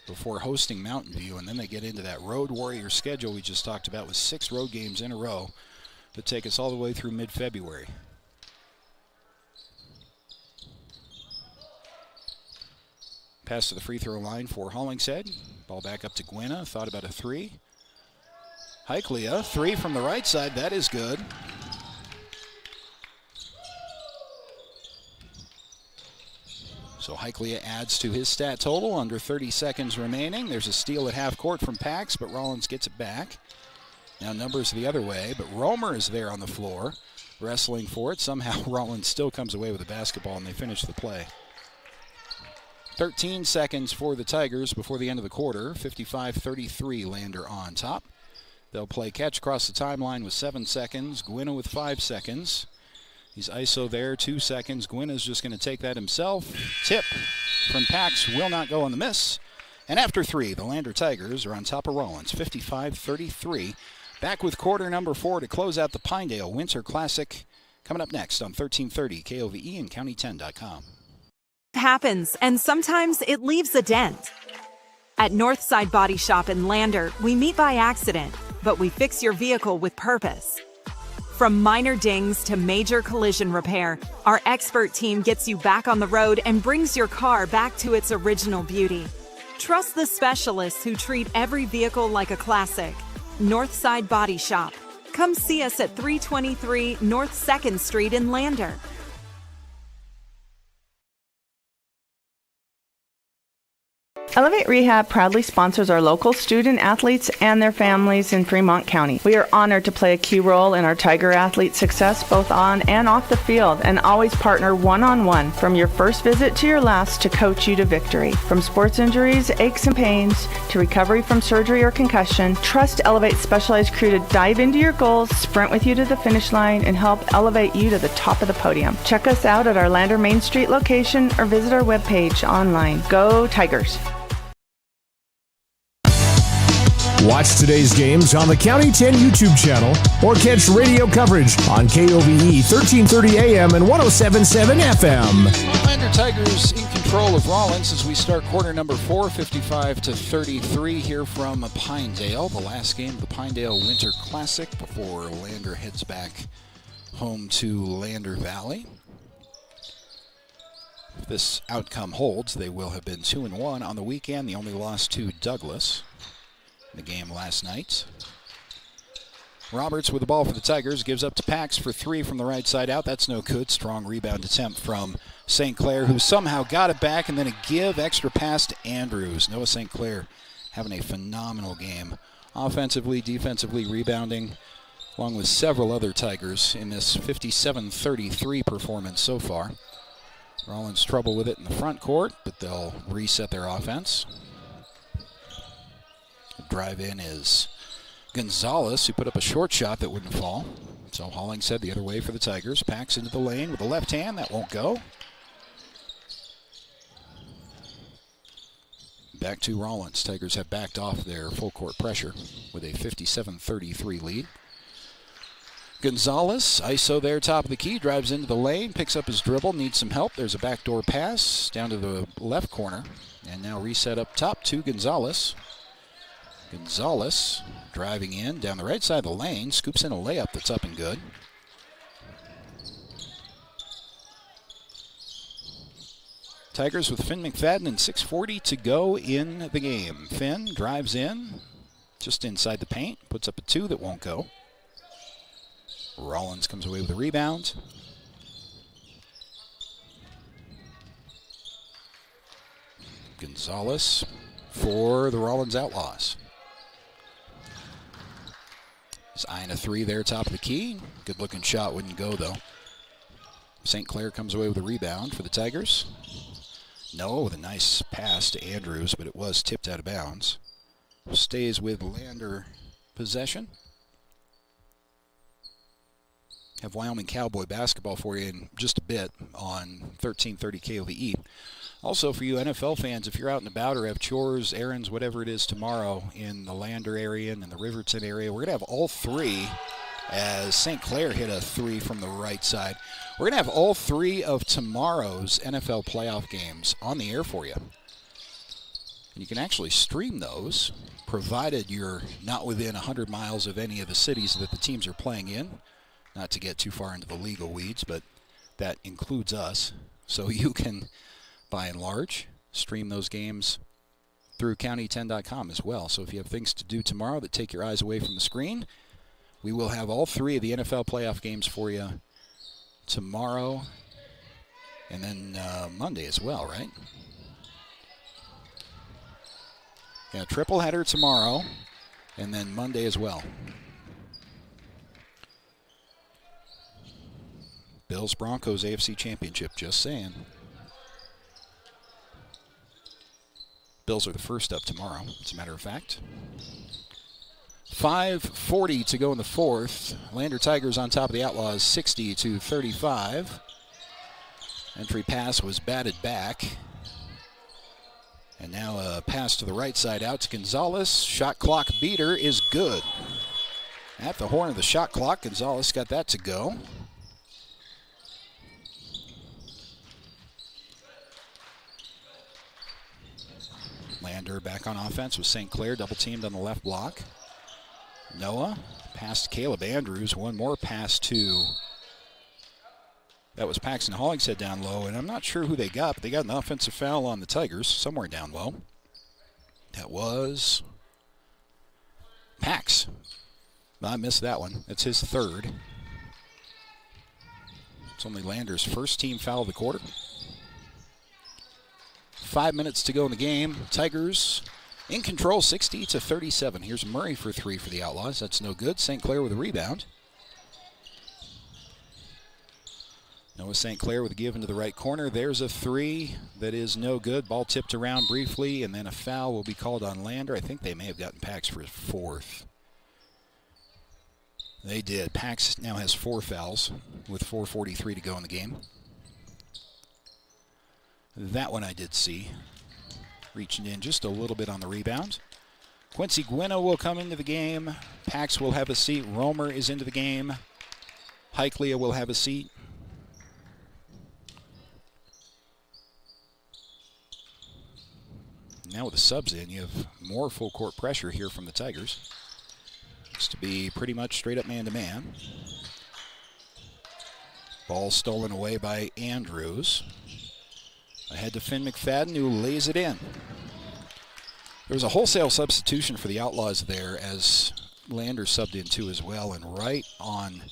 before hosting Mountain View, and then they get into that Road Warrior schedule we just talked about with 6 road games in a row that take us all the way through mid-February. Pass to the free throw line for Hollingshead. Ball back up to Gwinna. Thought about a 3. Highclere, 3 from the right side. That is good. So Highclere adds to his stat total. Under 30 seconds remaining. There's a steal at half court from Pax, but Rawlins gets it back. Now numbers the other way, but Romer is there on the floor, wrestling for it. Somehow Rawlins still comes away with the basketball, and they finish the play. 13 seconds for the Tigers before the end of the quarter. 55-33, Lander on top. They'll play catch across the timeline with 7 seconds. Gwinna with 5 seconds. He's ISO there, 2 seconds. Gwinna's just going to take that himself. Tip from Pax will not go on the miss. And after 3, the Lander Tigers are on top of Rawlins, 55-33. Back with quarter number 4 to close out the Pinedale Winter Classic. Coming up next on 1330 KOVE and County10.com. Happens, and sometimes it leaves a dent. At Northside Body Shop in Lander, we meet by accident, but we fix your vehicle with purpose. From minor dings to major collision repair, our expert team gets you back on the road and brings your car back to its original beauty. Trust the specialists who treat every vehicle like a classic. Northside Body Shop. Come see us at 323 North 2nd Street in Lander. Elevate Rehab proudly sponsors our local student athletes and their families in Fremont County. We are honored to play a key role in our Tiger athletes' success both on and off the field, and always partner one-on-one from your first visit to your last to coach you to victory. From sports injuries, aches and pains, to recovery from surgery or concussion, trust Elevate's specialized crew to dive into your goals, sprint with you to the finish line, and help elevate you to the top of the podium. Check us out at our Lander Main Street location or visit our webpage online. Go Tigers! Watch today's games on the County 10 YouTube channel or catch radio coverage on KOVE 1330 AM and 107.7 FM. Lander Tigers in control of Rawlins as we start quarter number 4, 55-33 here from Pinedale. The last game of the Pinedale Winter Classic before Lander heads back home to Lander Valley. If this outcome holds, they will have been 2-1 on the weekend. The only loss to Douglas the game last night. Roberts with the ball for the Tigers, gives up to Pax for 3 from the right side out. That's no good. Strong rebound attempt from St. Clair, who somehow got it back, and then a extra pass to Andrews. Noah St. Clair having a phenomenal game. Offensively, defensively, rebounding. along with several other Tigers in this 57-33 performance so far. Rawlins trouble with it in the front court, but they'll reset their offense. The drive in is Gonzalez, who put up a short shot that wouldn't fall. So Hollingshead the other way for the Tigers. Packs into the lane with the left hand. That won't go. Back to Rawlins. Tigers have backed off their full court pressure with a 57-33 lead. Gonzalez, ISO there, top of the key, drives into the lane, picks up his dribble, needs some help. There's a backdoor pass down to the left corner. And now reset up top to Gonzalez. Gonzalez driving in down the right side of the lane, scoops in a layup that's up and good. Tigers with Finn McFadden and 6:40 to go in the game. Finn drives in just inside the paint, puts up a 2 that won't go. Rawlins comes away with a rebound. Gonzalez for the Rawlins Outlaws. He's eyeing a 3 there, top of the key. Good looking shot, wouldn't go though. St. Clair comes away with a rebound for the Tigers. Noah with a nice pass to Andrews, but it was tipped out of bounds. Stays with Lander possession. Have Wyoming Cowboy basketball for you in just a bit on 1330 KOVE. Also for you NFL fans, if you're out and about or have chores, errands, whatever it is tomorrow in the Lander area and in the Riverton area, we're going to have all 3 as St. Clair hit a 3 from the right side. We're going to have all 3 of tomorrow's NFL playoff games on the air for you. And you can actually stream those, provided you're not within 100 miles of any of the cities that the teams are playing in. Not to get too far into the legal weeds, but that includes us. So you can, by and large, stream those games through county10.com as well. So if you have things to do tomorrow that take your eyes away from the screen, we will have all 3 of the NFL playoff games for you tomorrow and then Monday as well, right? Yeah, triple header tomorrow and then Monday as well. Bills-Broncos AFC Championship, just saying. Bills are the first up tomorrow, as a matter of fact. 5:40 to go in the fourth. Lander Tigers on top of the Outlaws, 60-35. Entry pass was batted back. And now a pass to the right side out to Gonzalez. Shot clock beater is good. At the horn of the shot clock, Gonzalez got that to go. Lander back on offense with St. Clair, double teamed on the left block. Noah, pass to Caleb Andrews, one more pass to, that was Paxton Hollingshead down low, and I'm not sure who they got, but they got an offensive foul on the Tigers somewhere down low. That was Pax. I missed that one. That's his 3rd. It's only Lander's first team foul of the quarter. 5 minutes to go in the game. Tigers in control, 60-37. Here's Murray for 3 for the Outlaws. That's no good. St. Clair with a rebound. Noah St. Clair with a give into the right corner. There's a 3 that is no good. Ball tipped around briefly, and then a foul will be called on Lander. I think they may have gotten Pax for his 4th. They did. Pax now has 4 fouls with 4:43 to go in the game. That one I did see. Reaching in just a little bit on the rebound. Quincy Guino will come into the game. Pax will have a seat. Romer is into the game. Heiklea will have a seat. Now with the subs in, you have more full court pressure here from the Tigers. Looks to be pretty much straight up man-to-man. Ball stolen away by Andrews. Ahead to Finn McFadden, who lays it in. There was a wholesale substitution for the Outlaws there as Lander subbed in too as well. And right on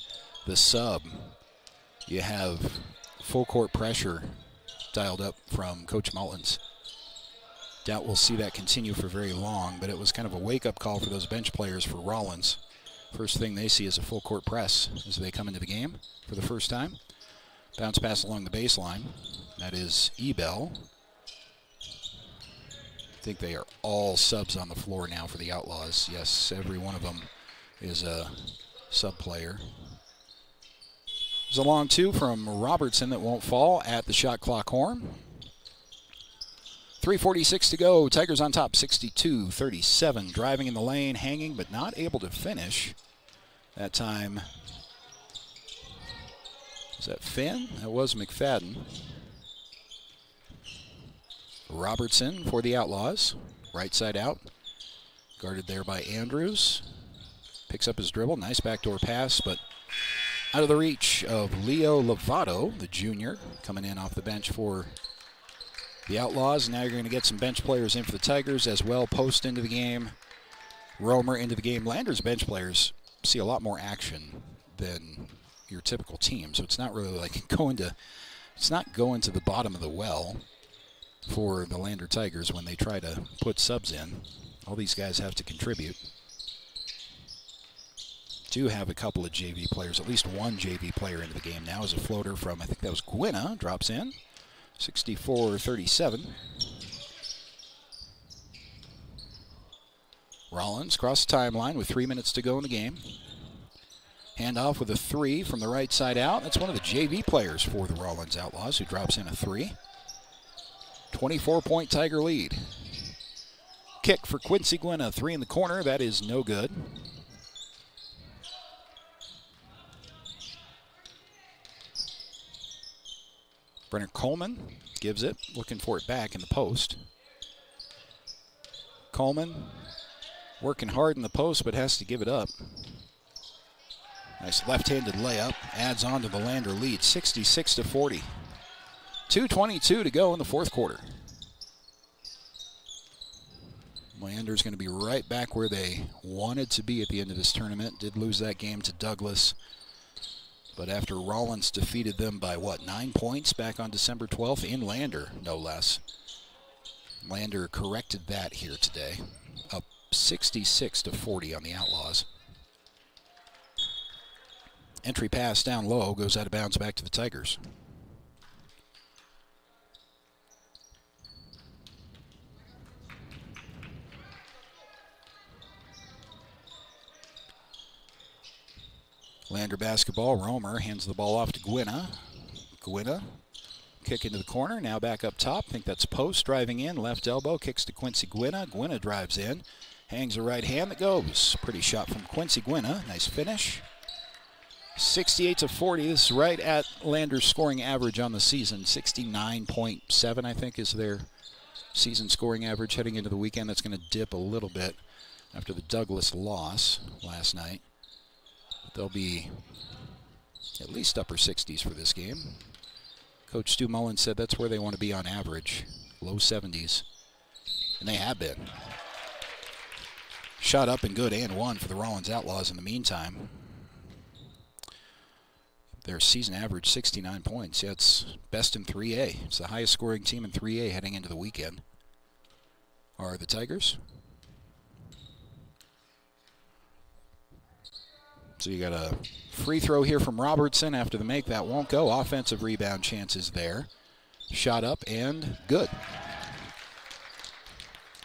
the sub, you have full court pressure dialed up from Coach Mullins. Doubt we'll see that continue for very long, but it was kind of a wake-up call for those bench players for Rawlins. First thing they see is a full court press as they come into the game for the first time. Bounce pass along the baseline. That is Ebel. I think they are all subs on the floor now for the Outlaws. Yes, every one of them is a sub player. There's a long two from Robertson that won't fall at the shot clock horn. 3:46 to go. Tigers on top, 62-37. Driving in the lane, hanging, but not able to finish. That time, was that Finn? That was McFadden. Robertson for the Outlaws. Right side out. Guarded there by Andrews. Picks up his dribble. Nice backdoor pass, but out of the reach of Leo Lovato, the junior, coming in off the bench for the Outlaws. Now you're going to get some bench players in for the Tigers as well. Post into the game. Romer into the game. Landers bench players see a lot more action than your typical team, so it's not really like going to the bottom of the well for the Lander Tigers when they try to put subs in. All these guys have to contribute. Do have a couple of JV players, at least one JV player into the game now as a floater from, I think that was Gwynna, drops in. 64-37. Rawlins cross the timeline with 3 minutes to go in the game. Handoff with a three from the right side out. That's one of the JV players for the Rawlins Outlaws who drops in a three. 24-point Tiger lead. Kick for Quincy Gwynna, three in the corner. That is no good. Brenner Coleman gives it, looking for it back in the post. Coleman working hard in the post, but has to give it up. Nice left-handed layup, adds on to the Lander lead, 66-40. 2:22 to go in the fourth quarter. Lander's going to be right back where they wanted to be at the end of this tournament. Did lose that game to Douglas. But after Rawlins defeated them by, 9 points back on December 12th in Lander, no less. Lander corrected that here today, up 66-40 on the Outlaws. Entry pass down low, goes out of bounds back to the Tigers. Lander basketball. Romer hands the ball off to Gwynna. Gwynna, kick into the corner. Now back up top. I think that's Post driving in. Left elbow. Kicks to Quincy Gwynna. Gwynna drives in. Hangs a right hand that goes. Pretty shot from Quincy Gwynna. Nice finish. 68-40. This is right at Lander's scoring average on the season. 69.7, I think, is their season scoring average heading into the weekend. That's going to dip a little bit after the Douglas loss last night. They'll be at least upper 60s for this game. Coach Stu Mullen said that's where they want to be on average, low 70s. And they have been. Shot up and good and one for the Rawlins Outlaws in the meantime. Their season average, 69 points. Yeah, it's best in 3A. It's the highest scoring team in 3A heading into the weekend. Are the Tigers. So you got a free throw here from Robertson after the make. That won't go. Offensive rebound chances there. Shot up and good.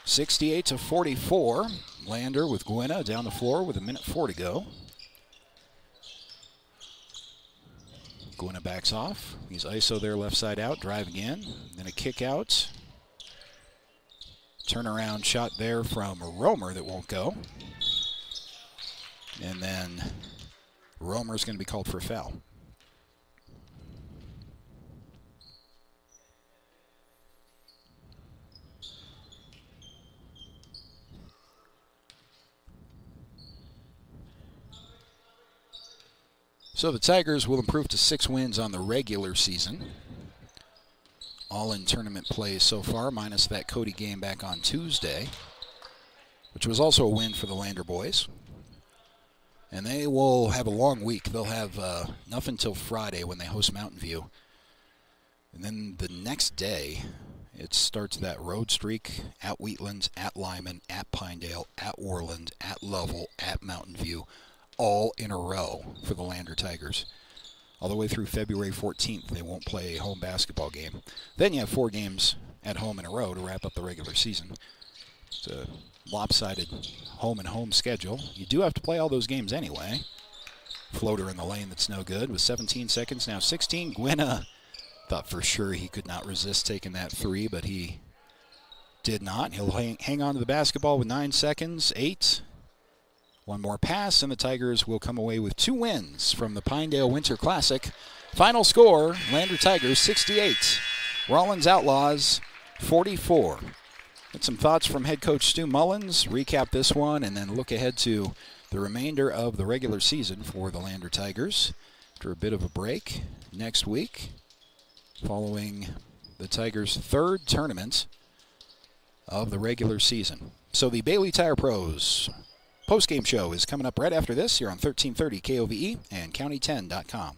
68-44. Lander with Gwynna down the floor with 1:04 to go. Gwynna backs off. He's ISO there left side out, driving in. Then a kick out. Turnaround shot there from Romer that won't go. And then Romer's going to be called for a foul. So the Tigers will improve to 6 wins on the regular season. All in tournament plays so far, minus that Cody game back on Tuesday, which was also a win for the Lander boys. And they will have a long week. They'll have nothing until Friday when they host Mountain View. And then the next day, it starts that road streak at Wheatlands, at Lyman, at Pinedale, at Worland, at Lovell, at Mountain View. all in a row for the Lander Tigers. All the way through February 14th, they won't play a home basketball game. Then you have 4 games at home in a row to wrap up the regular season. It's a lopsided home-and-home schedule. You do have to play all those games anyway. Floater in the lane that's no good with 17 seconds, now 16. Gwynna thought for sure he could not resist taking that 3, but he did not. He'll hang on to the basketball with 9 seconds, 8. One more pass, and the Tigers will come away with 2 wins from the Pinedale Winter Classic. Final score, Lander Tigers 68, Rawlins Outlaws 44. Get some thoughts from head coach Stu Mullins, recap this one, and then look ahead to the remainder of the regular season for the Lander Tigers. After a bit of a break next week, following the Tigers' 3rd tournament of the regular season. So the Bailey Tire Pros post-game show is coming up right after this here on 1330 KOVE and County10.com.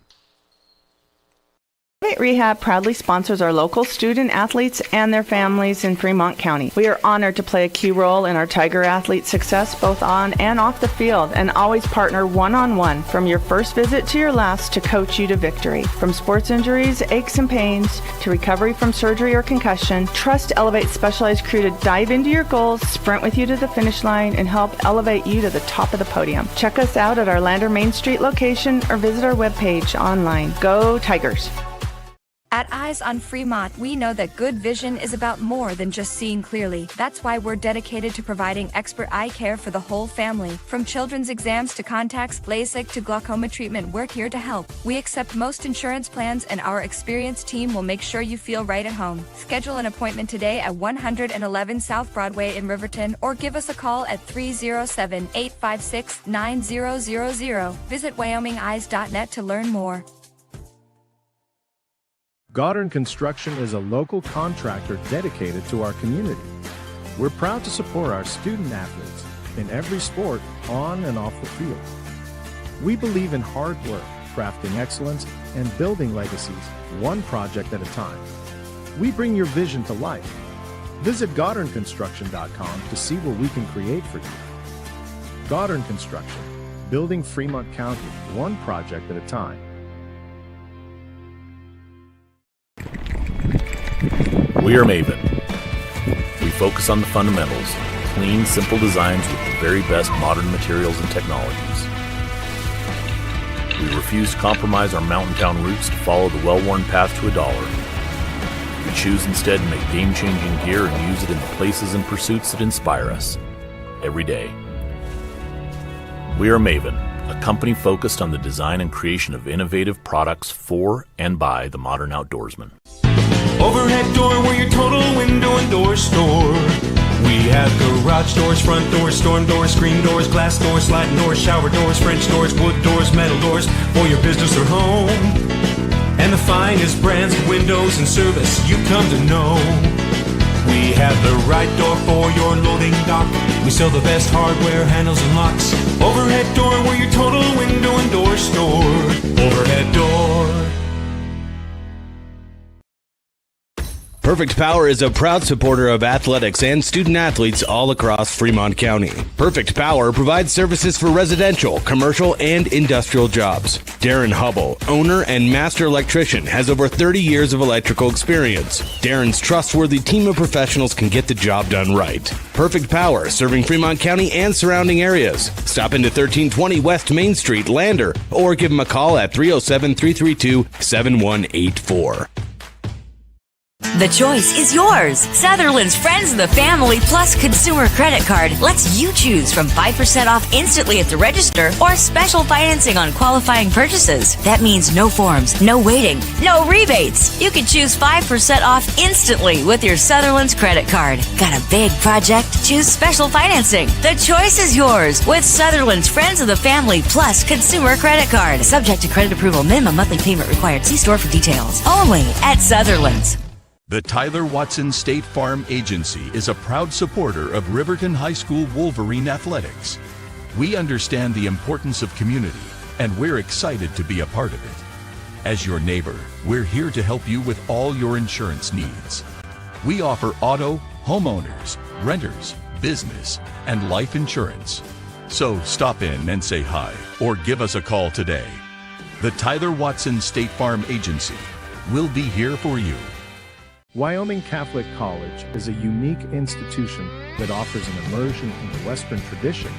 Elevate Rehab proudly sponsors our local student athletes and their families in Fremont County. We are honored to play a key role in our Tiger athletes' success both on and off the field, and always partner one-on-one from your first visit to your last to coach you to victory. From sports injuries, aches and pains, to recovery from surgery or concussion, trust Elevate's specialized crew to dive into your goals, sprint with you to the finish line, and help elevate you to the top of the podium. Check us out at our Lander Main Street location or visit our webpage online. Go Tigers! At Eyes on Fremont, we know that good vision is about more than just seeing clearly. That's why we're dedicated to providing expert eye care for the whole family. From children's exams to contacts, LASIK to glaucoma treatment, we're here to help. We accept most insurance plans, and our experienced team will make sure you feel right at home. Schedule an appointment today at 111 South Broadway in Riverton, or give us a call at 307-856-9000. Visit WyomingEyes.net to learn more. Goddard Construction is a local contractor dedicated to our community. We're proud to support our student athletes in every sport on and off the field. We believe in hard work, crafting excellence, and building legacies one project at a time. We bring your vision to life. Visit GoddardConstruction.com to see what we can create for you. Goddard Construction, building Fremont County one project at a time. We are Maven. We focus on the fundamentals, clean, simple designs with the very best modern materials and technologies. We refuse to compromise our mountain town roots to follow the well-worn path to $1. We choose instead to make game-changing gear and use it in the places and pursuits that inspire us every day. We are Maven, a company focused on the design and creation of innovative products for and by the modern outdoorsman. Overhead door, we're your total window and door store. We have garage doors, front doors, storm doors, screen doors, glass doors, sliding doors, shower doors, French doors, wood doors, metal doors for your business or home. And the finest brands of windows and service you come to know. We have the right door for your loading dock. We sell the best hardware, handles, and locks. Overhead door, we're your total window and door store. Overhead door. Perfect Power is a proud supporter of athletics and student athletes all across Fremont County. Perfect Power provides services for residential, commercial, and industrial jobs. Darren Hubble, owner and master electrician, has over 30 years of electrical experience. Darren's trustworthy team of professionals can get the job done right. Perfect Power, serving Fremont County and surrounding areas. Stop into 1320 West Main Street, Lander, or give him a call at 307-332-7184. The choice is yours. Sutherland's Friends of the Family Plus Consumer Credit Card lets you choose from 5% off instantly at the register or special financing on qualifying purchases. That means no forms, no waiting, no rebates. You can choose 5% off instantly with your Sutherland's credit card. Got a big project? Choose special financing. The choice is yours with Sutherland's Friends of the Family Plus Consumer Credit Card. Subject to credit approval. Minimum monthly payment required. See store for details. Only at Sutherland's. The Tyler Watson State Farm Agency is a proud supporter of Riverton High School Wolverine athletics. We understand the importance of community, and we're excited to be a part of it. As your neighbor, we're here to help you with all your insurance needs. We offer auto, homeowners, renters, business, and life insurance. So stop in and say hi or give us a call today. The Tyler Watson State Farm Agency will be here for you. Wyoming Catholic College is a unique institution that offers an immersion in the Western tradition,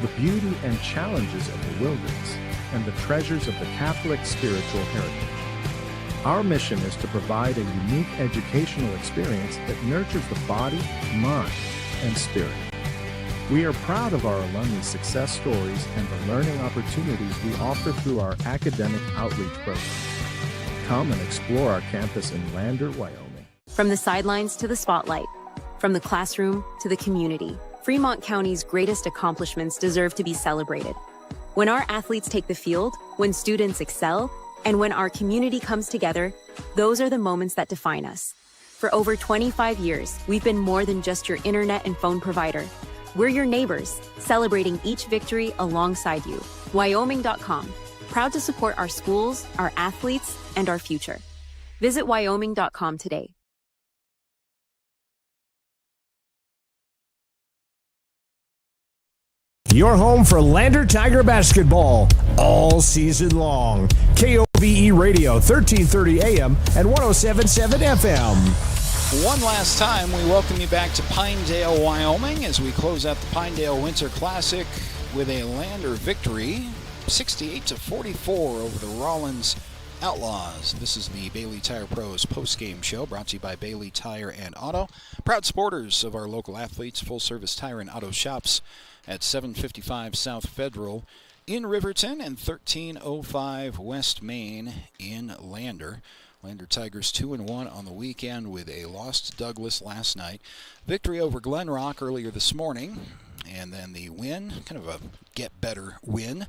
the beauty and challenges of the wilderness, and the treasures of the Catholic spiritual heritage. Our mission is to provide a unique educational experience that nurtures the body, mind, and spirit. We are proud of our alumni success stories and the learning opportunities we offer through our academic outreach program. Come and explore our campus in Lander, Wyoming. From the sidelines to the spotlight, from the classroom to the community, Fremont County's greatest accomplishments deserve to be celebrated. When our athletes take the field, when students excel, and when our community comes together, those are the moments that define us. For over 25 years, we've been more than just your internet and phone provider. We're your neighbors, celebrating each victory alongside you. Wyoming.com, proud to support our schools, our athletes, and our future. Visit Wyoming.com today. Your home for Lander Tiger basketball all season long. KOVE Radio, 1330 AM and 107.7 FM. One last time, we welcome you back to Pinedale, Wyoming, as we close out the Pinedale Winter Classic with a Lander victory, 68-44 over the Rawlins Outlaws. This is the Bailey Tire Pros post-game show, brought to you by Bailey Tire and Auto. Proud supporters of our local athletes, full-service tire and auto shops at 755 South Federal in Riverton and 1305 West Main in Lander. Lander Tigers 2-1 on the weekend with a loss to Douglas last night. Victory over Glen Rock earlier this morning. And then the win, kind of a get-better win,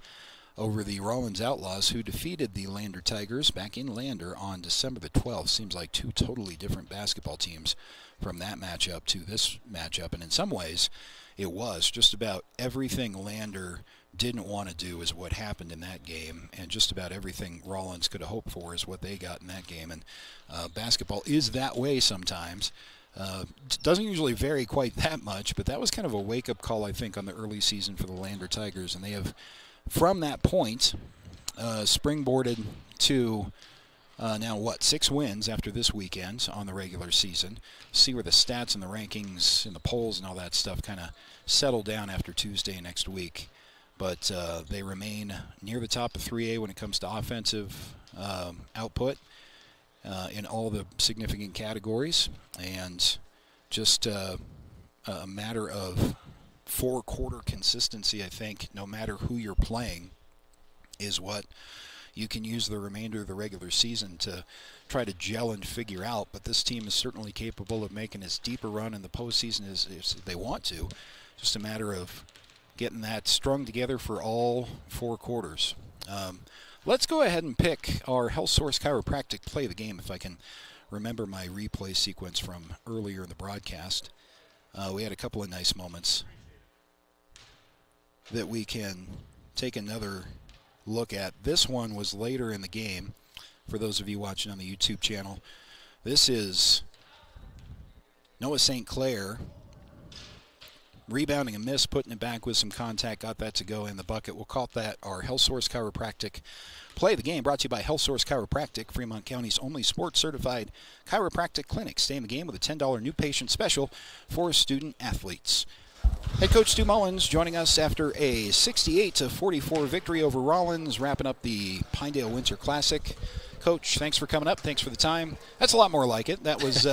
over the Rawlins Outlaws, who defeated the Lander Tigers back in Lander on December the 12th. Seems like two totally different basketball teams from that matchup to this matchup. And in some ways, it was. Just about everything Lander didn't want to do is what happened in that game, and just about everything Rawlins could have hoped for is what they got in that game. And basketball is that way sometimes. Doesn't usually vary quite that much, but that was kind of a wake-up call, I think, on the early season for the Lander Tigers, and they have, from that point, springboarded to now, 6 wins after this weekend on the regular season. See where the stats and the rankings and the polls and all that stuff kind of settle down after Tuesday next week. But they remain near the top of 3A when it comes to offensive output in all the significant categories. And just a matter of 4-quarter consistency, I think, no matter who you're playing, is what you can use the remainder of the regular season to try to gel and figure out. But this team is certainly capable of making as deep a run in the postseason as they want to. Just a matter of getting that strung together for all 4 quarters. Let's go ahead and pick our Health Source Chiropractic play of the game, if I can remember my replay sequence from earlier in the broadcast. We had a couple of nice moments that we can take another look at. This one was later in the game, for those of you watching on the YouTube channel. This is Noah St. Clair rebounding a miss, putting it back with some contact, got that to go in the bucket. We'll call that our Health Source Chiropractic play of the game, brought to you by Health Source Chiropractic, Fremont County's only sports-certified chiropractic clinic. Stay in the game with a $10 new patient special for student athletes. Head coach Stu Mullins joining us after a 68-44 victory over Rawlins, wrapping up the Pinedale Winter Classic. Coach, thanks for coming up. Thanks for the time. That's a lot more like it. That was,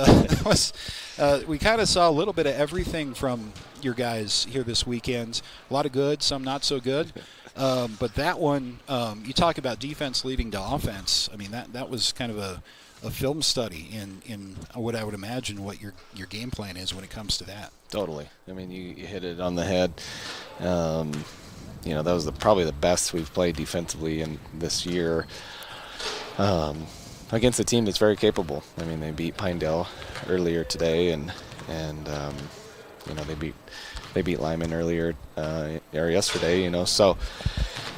we kind of saw a little bit of everything from your guys here this weekend. A lot of good, some not so good. But that one, you talk about defense leading to offense. I mean, that was kind of a film study in what I would imagine what your game plan is when it comes to that. Totally. I mean, you hit it on the head. That was probably the best we've played defensively in this year. Against a team that's very capable. I mean, they beat Pinedale earlier today, and they beat Lyman earlier or yesterday. So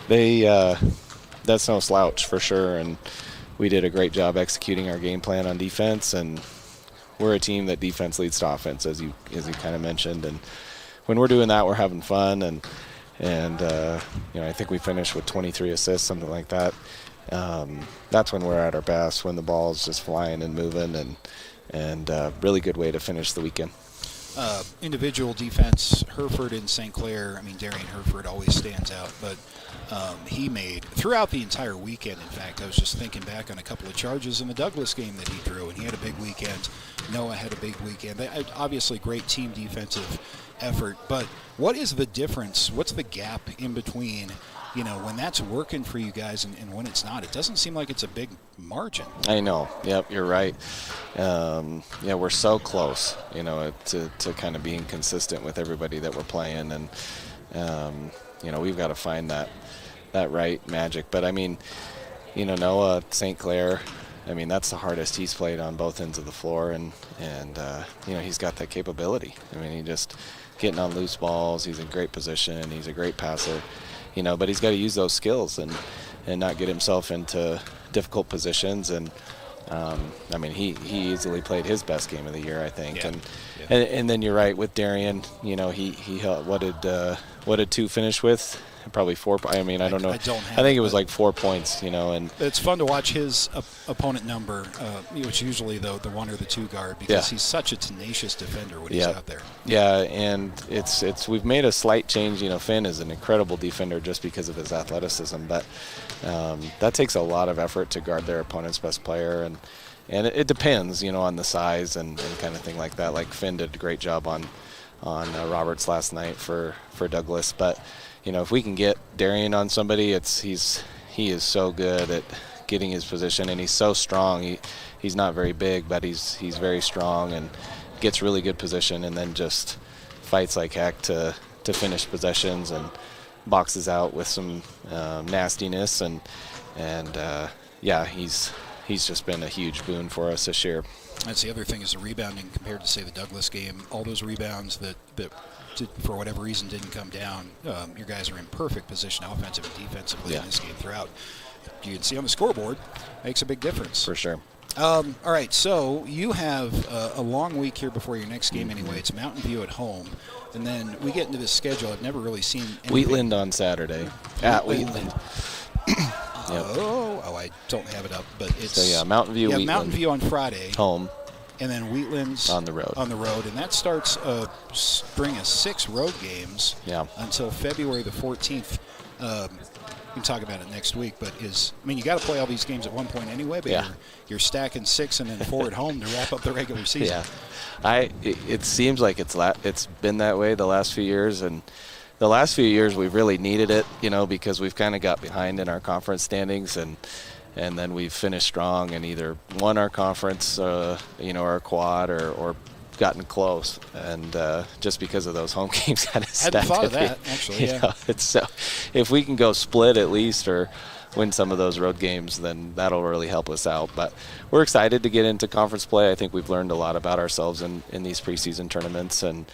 that's no slouch for sure. And we did a great job executing our game plan on defense, and we're a team that defense leads to offense, as you kind of mentioned. And when we're doing that, we're having fun, and I think we finished with 23 assists, something like that. That's when we're at our best, when the ball's just flying and moving, and really good way to finish the weekend. Individual defense, Hereford and St. Clair. I mean, Darian Hereford always stands out, but he made, throughout the entire weekend, in fact, I was just thinking back on a couple of charges in the Douglas game that he threw, and he had a big weekend. Noah had a big weekend. They had obviously great team defensive effort, but what is the difference? What's the gap in between, when that's working for you guys and when it's not? It doesn't seem like it's a big margin. I know. Yep, you're right. We're so close, to kind of being consistent with everybody that we're playing, and we've got to find that right magic. But I mean, Noah, St. Clair, I mean, that's the hardest he's played on both ends of the floor, and he's got that capability. I mean, he just getting on loose balls. He's in great position. He's a great passer, but he's got to use those skills and not get himself into difficult positions. And I mean, he easily played his best game of the year, I think. Yeah. And then you're right with Darian. He held, what did 2 finish with? Probably 4. I mean, I don't know. I think it was like 4 points. And it's fun to watch his opponent number, which usually the 1 or the 2 guard, because he's such a tenacious defender when he's out there. Yeah, and we've made a slight change. Finn is an incredible defender just because of his athleticism, but that takes a lot of effort to guard their opponent's best player, and it depends, on the size and kind of thing like that. Like Finn did a great job on Roberts last night for Douglas, but if we can get Darian on somebody, he is so good at getting his position, and he's so strong. He's not very big, but he's very strong and gets really good position, and then just fights like heck to finish possessions and boxes out with some nastiness, and he's just been a huge boon for us this year. That's the other thing, is the rebounding compared to, say, the Douglas game. All those rebounds that for whatever reason didn't come down, your guys are in perfect position offensive and defensively in this game throughout. You can see on the scoreboard, makes a big difference. For sure. All right, so you have a long week here before your next game anyway. It's Mountain View at home. And then we get into this schedule. I've never really seen anything. Wheatland on Saturday. At Wheatland. I don't have it up, but it's Mountain View. Wheatland. Mountain View on Friday. Home. And then Wheatland's on the road, and that starts a string of 6 road games until February the 14th. We can talk about it next week, but you got to play all these games at one point anyway. But you're stacking 6 and then 4 at home to wrap up the regular season. Yeah, it seems like it's been that way the last few years, and the last few years we've really needed it, because we've kind of got behind in our conference standings, and then we've finished strong and either won our conference, our quad, or gotten close. And just because of those home games, kind of hadn't thought of that, actually. It's so if we can go split at least or win some of those road games, then that'll really help us out. But we're excited to get into conference play. I think we've learned a lot about ourselves in these preseason tournaments, and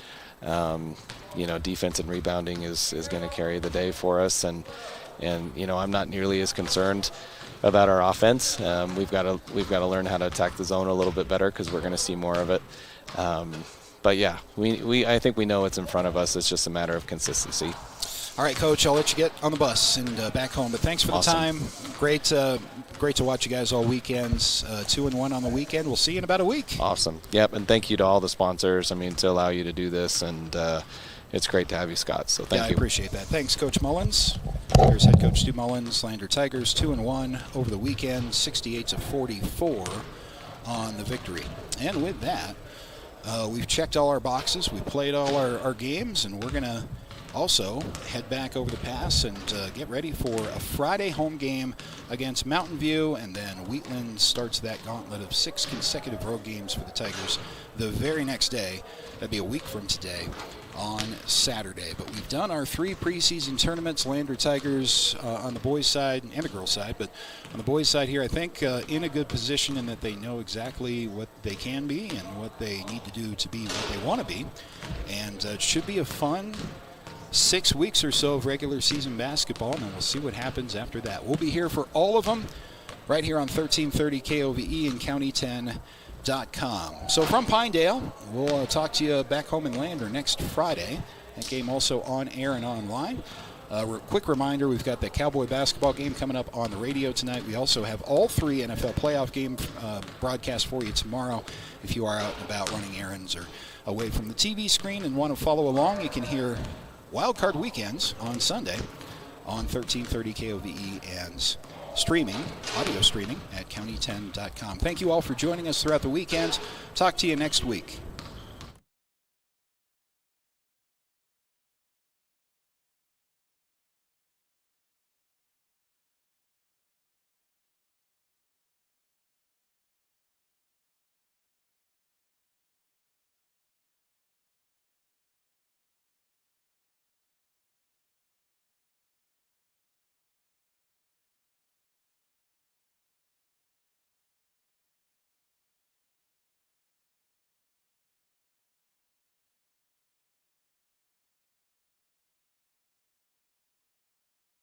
defense and rebounding is going to carry the day for us. And I'm not nearly as concerned about our offense. We've got to learn how to attack the zone a little bit better, because we're going to see more of it. But yeah, I think we know what's in front of us. It's just a matter of consistency. All right, Coach, I'll let you get on the bus and back home. But thanks for the time. Great to watch you guys all weekends. 2-1 on the weekend. We'll see you in about a week. Awesome. Yep, and thank you to all the sponsors. To allow you to do this, and it's great to have you, Scott. So thank you. I appreciate that. Thanks, Coach Mullins. Here's head coach Stu Mullins. Lander Tigers 2-1 over the weekend, 68-44 on the victory. And with that, we've checked all our boxes. We've played all our games, and we're going to also head back over the pass and get ready for a Friday home game against Mountain View, and then Wheatland starts that gauntlet of 6 consecutive road games for the Tigers the very next day. That'd be a week from today on Saturday. But we've done our 3 preseason tournaments. Lander Tigers on the boys' side and the girls' side, but on the boys' side here, I think in a good position in that they know exactly what they can be and what they need to do to be what they want to be. And it should be a fun 6 weeks or so of regular season basketball, and then we'll see what happens after that. We'll be here for all of them right here on 1330 KOVE and County10.com. So from Pinedale, we'll talk to you back home in Lander next Friday. That game also on air and online. Quick reminder, we've got the Cowboy basketball game coming up on the radio tonight. We also have all 3 NFL playoff game broadcasts for you tomorrow. If you are out and about running errands or away from the TV screen and want to follow along, you can hear Wild Card Weekends on Sunday on 1330 KOVE and audio streaming at county10.com. Thank you all for joining us throughout the weekend. Talk to you next week.